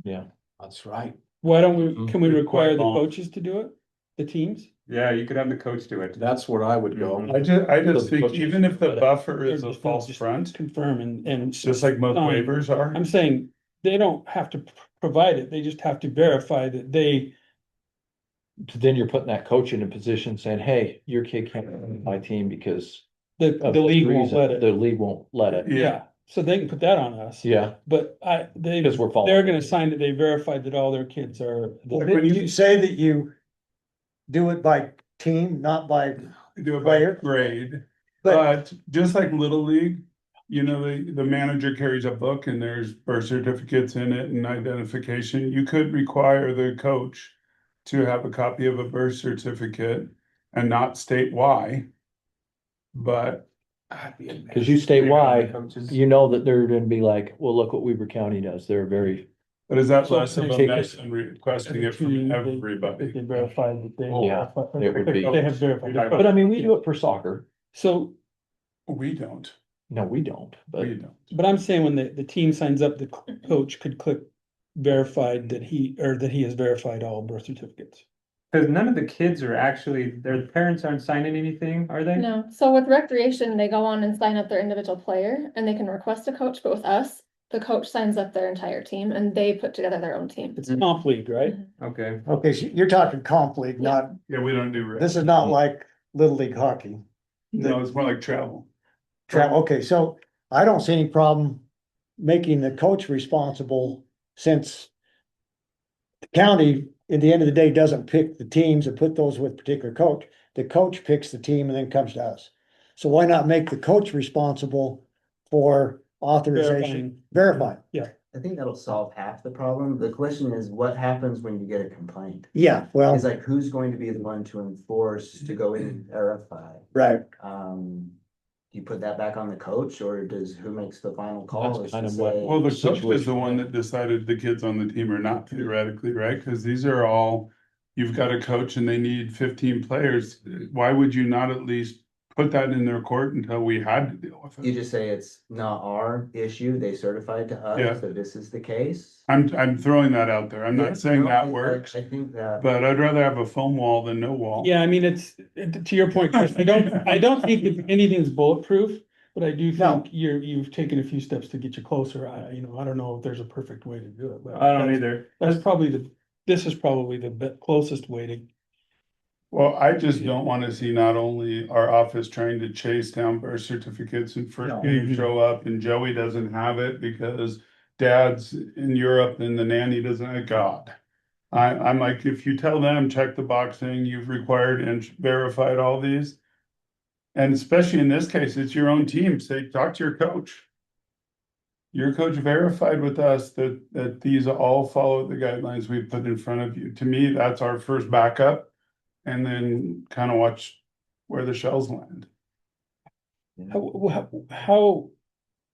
Yeah. That's right. Why don't we, can we It's require quite the long. coaches to do it? The teams? Yeah, you could have the coach do it. That's where I would go. Mhm. I So just the think coaches even if the put it- buffer Or is a just- false just front, Confirm and. just like most sign. waivers are. I'm saying they don't have to provide it, they just have to verify that they, Then you're putting that coach in a position saying, hey, your kid can't be on my team because the of the this league won't reason. let it. The league won't let it. Yeah, so they can put that on us. Yeah, But they, because we're following. they're gonna sign that they verified that all their kids are. Well, Like when did you- you say that you do it by team, not by, Do it by player? grade, but, but just like Little League, you know, the manager carries a book and there's birth certificates in it and identification. You could require the coach to have a copy of a birth certificate and not state why. But Because you state why, you know that they're gonna be like, well, look what Weber County does. They're very, but is that So less of a take mess than requesting it from They everybody? verify that they. Yeah, it would be. They have verified. but I mean, we do it for soccer. So, We don't, No, we don't, but we don't. but I'm saying when the team signs up, the coach could click verified that he has verified all birth certificates. Cause none of the kids are actually, their parents aren't signing anything, are they? No, so with recreation, they go on and sign up their individual player and they can request a coach, but with us, the coach signs up their entire team and they put together their own team. It's comp league, right? Okay. okay, so you're talking comp league, not, Yeah, we don't do. this is not like Little League hockey. No, it's more like travel. Okay, so I don't see any problem making the coach responsible since the county, at the end of the day, doesn't pick the teams and put those with particular coach. The coach picks the team and then comes to us. So why not make the coach responsible for authorization, verifying? Yeah, I think that'll solve half the problem. The question is, what happens when you get a complaint? Yeah, well, It's like, who's going to be the one to enforce, to go in and verify? right. Do you put that back on the coach, or who makes the final call? That's is kind to of what- say- Well, the coach is Situation. the one that decided the kids on the team are not theoretically, right? Cause these are all, you've got a coach and they need 15 players. Why would you not at least put that in their court until we had to deal with You it? just say it's not our issue, they certified to Yeah. us that this is the case. I'm throwing that out there. I'm Yeah, not saying no, that I- works, I think that. but I'd rather have a foam wall than no wall. yeah, I mean, to your point, Chris, I don't think that anything's bulletproof, but I do No. think you've taken a few steps to get you closer. I don't know if there's a perfect way to do it, but. I don't either. That's probably this is probably the closest way to. Well, I just don't wanna see not only our office trying to chase down birth certificates and first No. game show up and Joey doesn't have it because dad's in Europe and the nanny doesn't, God. I'm like, if you tell them, check the box saying you've required and verified all these. And especially in this case, it's your own team, say, talk to your coach. Your coach verified with us that these all follow the guidelines we put in front of you. To me, that's our first backup. And then kind of watch where the shells land. How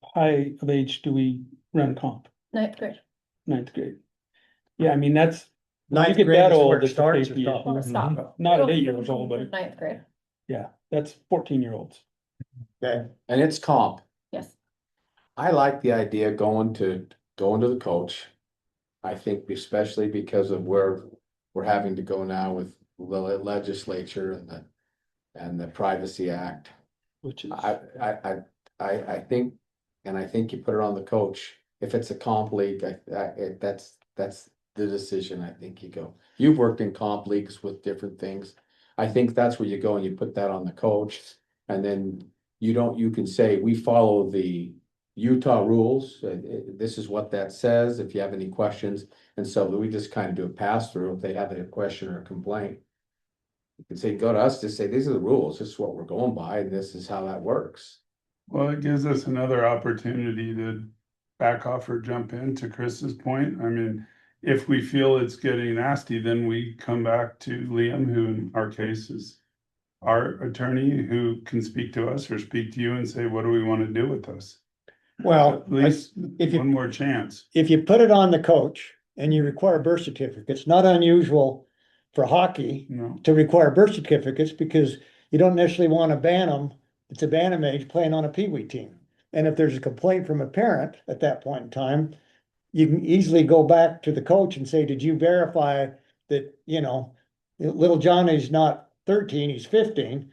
high of age do we run comp? Ninth grade. Ninth grade. Yeah, I mean, that's. when you Ninth get grade that is where old, it it's a starts, safety or stops? issue. Well, stop. Not at It'll- 8 years old, but Ninth grade, yeah, that's 14-year-olds. Okay, And it's comp. yes. I like the idea going to the coach. I think especially because of where we're having to go now with the legislature and the Privacy Act. Which is. I think, and I think you put it on the coach. If it's a comp league, that's the decision. I think you go. You've worked in comp leagues with different things. I think that's where you go and you put that on the coach. And then you can say, we follow the Utah rules. This is what that says. If you have any questions. And so we just kind of do a pass through if they have a question or a complaint. You can say, go to us to say, these are the rules. This is what we're going by and this is how that works. Well, it gives us another opportunity to back off or jump in to Chris's point. I mean, if we feel it's getting nasty, then we come back to Liam, who in our case is our attorney, who can speak to us or speak to you and say, what do we want to do with this? well, At least if you- one more chance. if you put it on the coach and you require birth certificates, it's not unusual for hockey No, to require birth certificates because you don't necessarily want to ban them. It's a bantam age playing on a peewee team. And if there's a complaint from a parent at that point in time, you can easily go back to the coach and say, did you verify that, little Johnny's not 13, he's 15.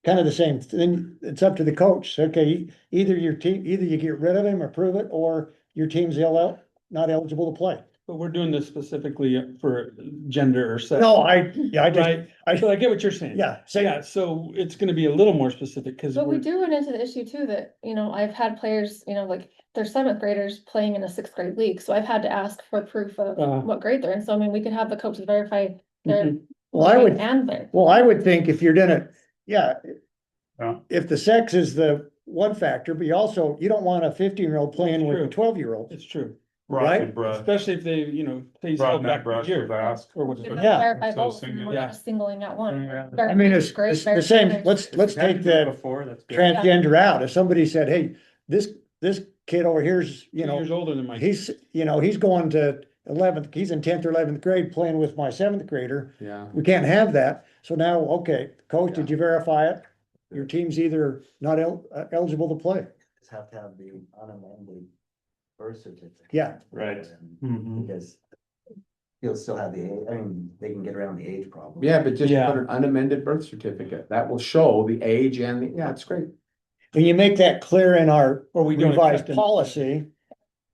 Kind of the same thing. It's up to the coach. Okay, either you get rid of him or prove it, or your team's not eligible to play. But we're doing this specifically for gender or sex. No, I just, Right, so I get what you're saying. yeah, Yeah, so it's gonna be a little more specific, cause But we we're, do run into the issue too that, I've had players, like they're seventh graders playing in a sixth grade league, so I've had to ask for proof of what grade they're in. So I mean, we could have the coaches verify their. Well, I would- And their. well, I would think if you're gonna, yeah. Yeah. If the sex is the one factor, but you don't want a 15-year-old playing with a True. 12-year-old. it's true, Right? especially if they, face Brought held that back brush a year with ask. or We whatever. can Yeah. verify So both, and single- we're Yeah. not singling out one. Yeah. I mean, it's the same, let's take the Before, that's good. transgender out. If somebody said, hey, this kid over here's, 2 years older than my. he's going to 11th, he's in 10th or 11th grade playing with my 7th grader. Yeah. We can't have that. So now, okay, coach, did you verify it? Your team's either not eligible to play. Just have to have the unamended birth certificate. Yeah. Right. Because you'll still have the age, I mean, they can get around the age problem. Yeah, but just Yeah. put an unamended birth certificate. That will show the age and yeah, it's great. And you make that clear in our Or we don't revised accept them. policy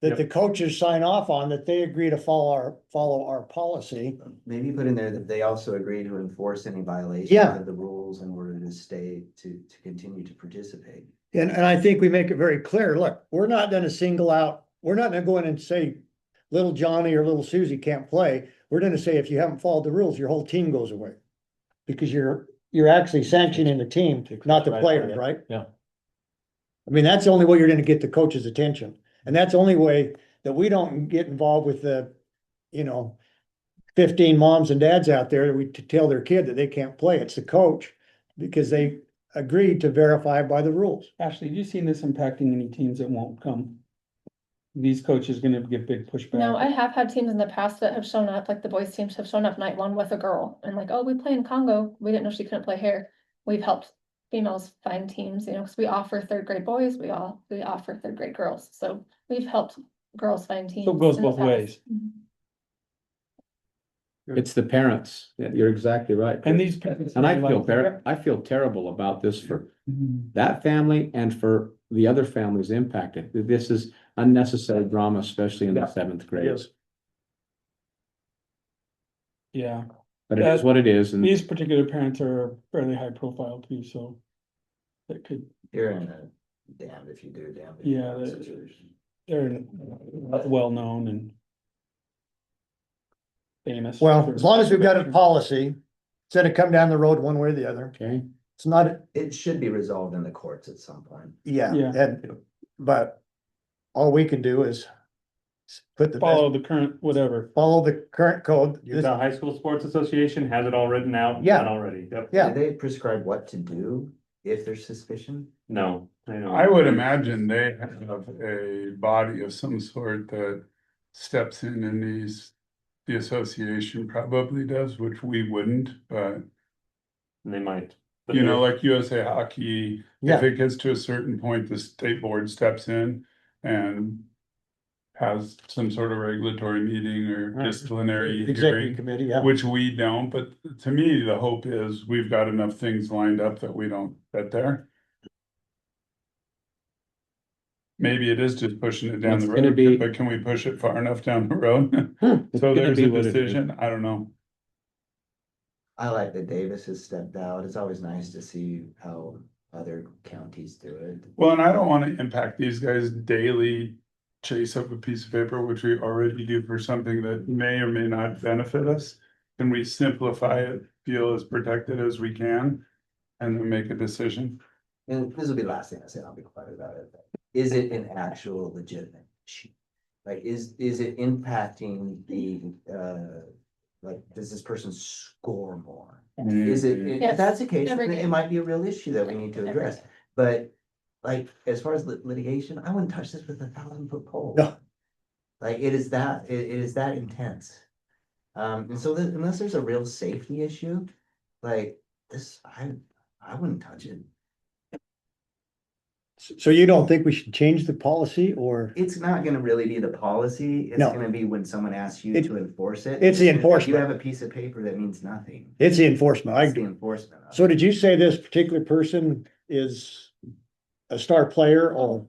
that Yep. the coaches sign off on, that they agree to follow our policy. Maybe put in there that they also agree to enforce any violations Yeah. of the rules in order to stay, to continue to participate. And I think we make it very clear, look, we're not gonna single out, we're not gonna go in and say, little Johnny or little Susie can't play. We're gonna say, if you haven't followed the rules, your whole team goes away. Because you're actually sanctioning the team, not the Right, players, yeah. right? Yeah. I mean, that's the only way you're gonna get the coach's attention. And that's the only way that we don't get involved with the, 15 moms and dads out there to tell their kid that they can't play. It's the coach, because they agreed to verify by the rules. Ashley, have you seen this impacting any teams that won't come? These coaches gonna get big pushback. No, I have had teams in the past that have shown up, like the boys teams have shown up night one with a girl and like, oh, we play in Congo. We didn't know she couldn't play here. We've helped females find teams, because we offer third grade boys, we offer third grade girls. So we've helped girls find teams. So it goes in the both past. ways. Mhm. It's the parents. Yeah, you're exactly right. And these. parents And I realize- feel terrible about this for Mhm. that family and for the other families impacted. This is unnecessary drama, especially in the 7th grade. Yeah, But it is what it is, and these particular parents are fairly high profile too, so. That could, You're in a damned if you do, damned if you Yeah, don't that- situation. they're well-known and. Famous. Well, for- as long as we've got a policy, instead of come down the road one way or the other, okay. it's not, It should be resolved in the courts at some point. yeah, Yeah. but all we can do is put the, Follow the current, whatever. follow the current code. Utah High School Sports Association has it all written out. Yeah. done Already, yep. Yeah. Do they prescribe what to do if there's suspicion? No, I know. I would imagine they have a body of some sort that steps in these. The association probably does, which we wouldn't, but And they might. But you know, they're- like USA Hockey, Yeah. if it gets to a certain point, the state board steps in and. Has some sort of regulatory meeting or Right. disciplinary Executive hearing, committee, yeah. which we don't, but to me, the hope is we've got enough things lined up that we don't get there. Maybe it is just pushing it down It's the gonna road, be- but can we push it far enough down the road? It's So gonna there's be a what it is. decision, I don't know. I like that Davis has stepped out. It's always nice to see how other counties do it. Well, and I don't wanna impact these guys daily chase up a piece of paper, which we already do for something that may or may not benefit us. Can we simplify it, feel as protected as we can, and then make a decision? And this will be the last thing I say, I'll be quiet about it. Is it an actual legitimate issue? Like, is it impacting the, like, does this person score more? Is it, Yes, if that's the case, every then it game. might be a real issue that we need to Every address. game. But like, as far as litigation, I wouldn't touch this with a 1,000-foot pole. No. Like, it is that intense. And so unless there's a real safety issue, like this, I wouldn't touch it. So you don't think we should change the policy or? It's not gonna really be the policy, it's No. gonna be when someone asks you It- to enforce it. it's the If enforcement. you have a piece of paper that means nothing, It's the enforcement. it's the enforcement. of So it. did you say this particular person is a star player or?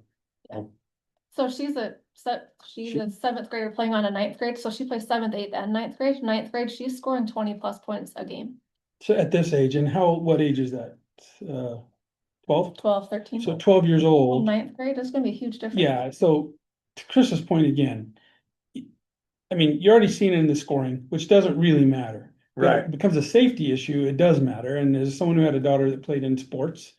So she's a seventh grader playing on a ninth grade, so she plays seventh, eighth, and ninth grade. Ninth grade, she's scoring 20+ points a game. So at this age, and what age is that? 12? 12, 13. So 12 years old. Ninth grade is gonna be a huge difference. Yeah, so to Chris's point again. I mean, you're already seeing it in the scoring, which doesn't really matter. But Right. It becomes a safety issue, it does matter, and as someone who had a daughter that played in sports.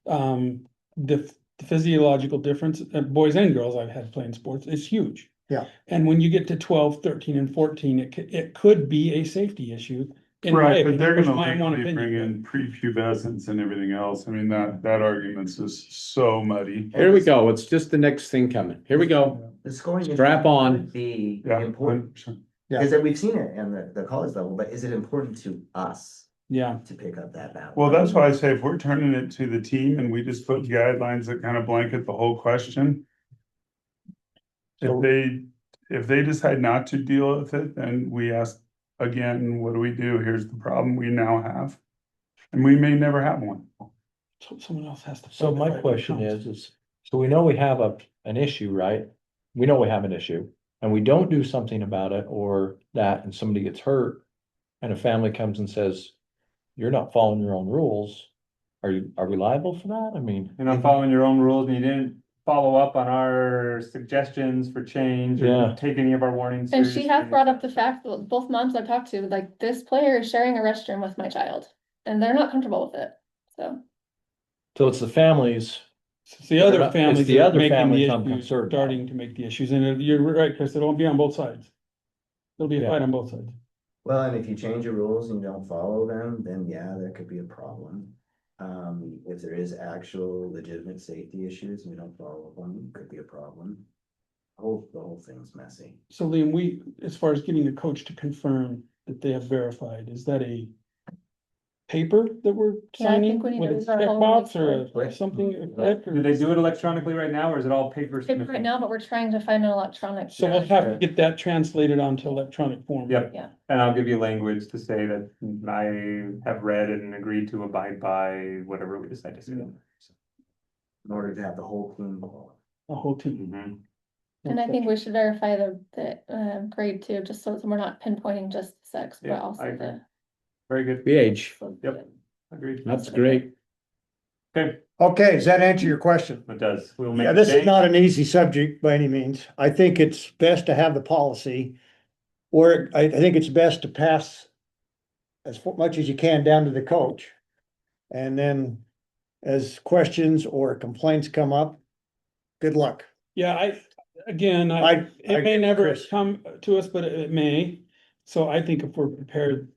The physiological difference, boys and girls I've had playing sports, is huge. Yeah. And when you get to 12, 13, and 14, it could be a safety issue. in my Right, but they're opinion, gonna my own legally bring opinion. in prepubescence and everything else. I mean, that argument's just so muddy. Here we go. It's just the next thing coming. Here we go. The scoring. issue Strap on. would Be Yeah, important, 100%. Yeah. because we've seen it in the college level, but is it important to us Yeah, to pick up that battle? Well, that's why I say if we're turning it to the team and we just put guidelines that kind of blanket the whole question. So- If they decide not to deal with it, then we ask again, what do we do? Here's the problem we now have. And we may never have one. so someone else has to. So fight my the fight when it question comes. is, so we know we have an issue, right? We know we have an issue and we don't do something about it or that and somebody gets hurt. And a family comes and says, you're not following your own rules. Are we liable for that? I mean, You're not following your own rules and you didn't follow up on our suggestions for change Yeah. or take any of our warnings. And she has seriously. brought up the fact that both moms I've talked to, like, this player is sharing a restroom with my child, and they're not comfortable with it, so. so it's the families. It's the other It's families the that are other making the families I'm issues, concerned about. starting to make the issues, and you're right, Chris, it'll be on both sides. There'll be a Yeah. fight on both sides. Well, and if you change your rules and you don't follow them, then yeah, there could be a problem. If there is actual legitimate safety issues and you don't follow them, could be a problem. The whole thing's messy. So Liam, as far as getting a coach to confirm that they have verified, is that a paper that we're Yeah, I signing think we need with to a use our whole checkbox list. or something? like that, or- Do they do it electronically right now or is it all paper? Paper right now, but we're trying to find an electronic. So we'll have to get that translated onto electronic form. Yep. Yeah. And I'll give you language to say that I have read and agreed to abide by whatever we decide to say. In order to have the whole team. A whole team. Mhm. And I think we should verify the grade too, just so that we're not pinpointing just sex, but Yeah, I also agree. the. Very good. The age. Yep. Agreed. That's great. Okay, Okay, does that answer your question? it does. We'll make. Yeah, a this is change. not an easy subject by any means. I think it's best to have the policy. Or I think it's best to pass as much as you can down to the coach. And then as questions or complaints come up, good luck. Yeah, again, I it may never Chris. come to us, but it may. So I think if we're prepared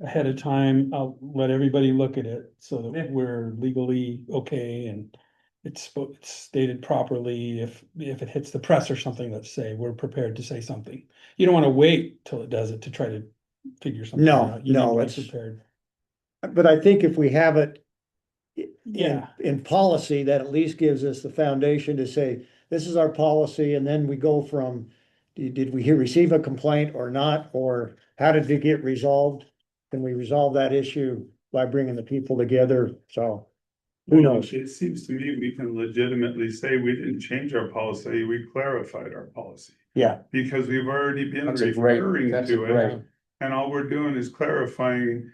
ahead of time, I'll let everybody look at it so Yeah. that we're legally okay and it's stated properly. If it hits the press or something, let's say, we're prepared to say something. You don't want to wait till it does it to try to figure something No, out. You need no, to be it's- prepared. But I think if we have it Yeah. in policy, that at least gives us the foundation to say, this is our policy, and then we go from, did we receive a complaint or not, or how did it get resolved? Can we resolve that issue by bringing the people together? So, who knows? It seems to me we can legitimately say we didn't change our policy, we clarified our policy. Yeah, Because we've already been That's great. referring That's to it. great. And all we're doing is clarifying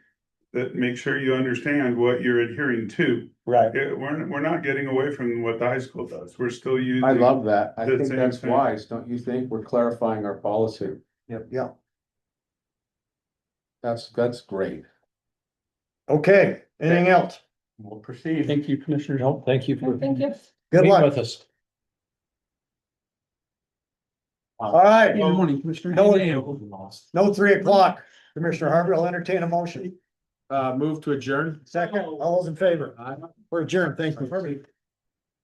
that, make sure you understand what you're adhering to. right. We're not getting away from what the high school does. We're still using. I love that. I The think same that's thing. wise, don't you think? We're clarifying our policy. Yeah. That's great. Okay, anything else? We'll proceed. Thank you, Commissioner. No, thank you for Thank you. Good being luck. with us. All right, Good morning, Commissioner. No, Hey, no 3 o'clock. Commissioner Harvey will entertain a motion. Move to adjourn. Second, all those in favor? We're adjourned. Thank you.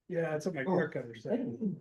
Yeah, it's what my haircutter said.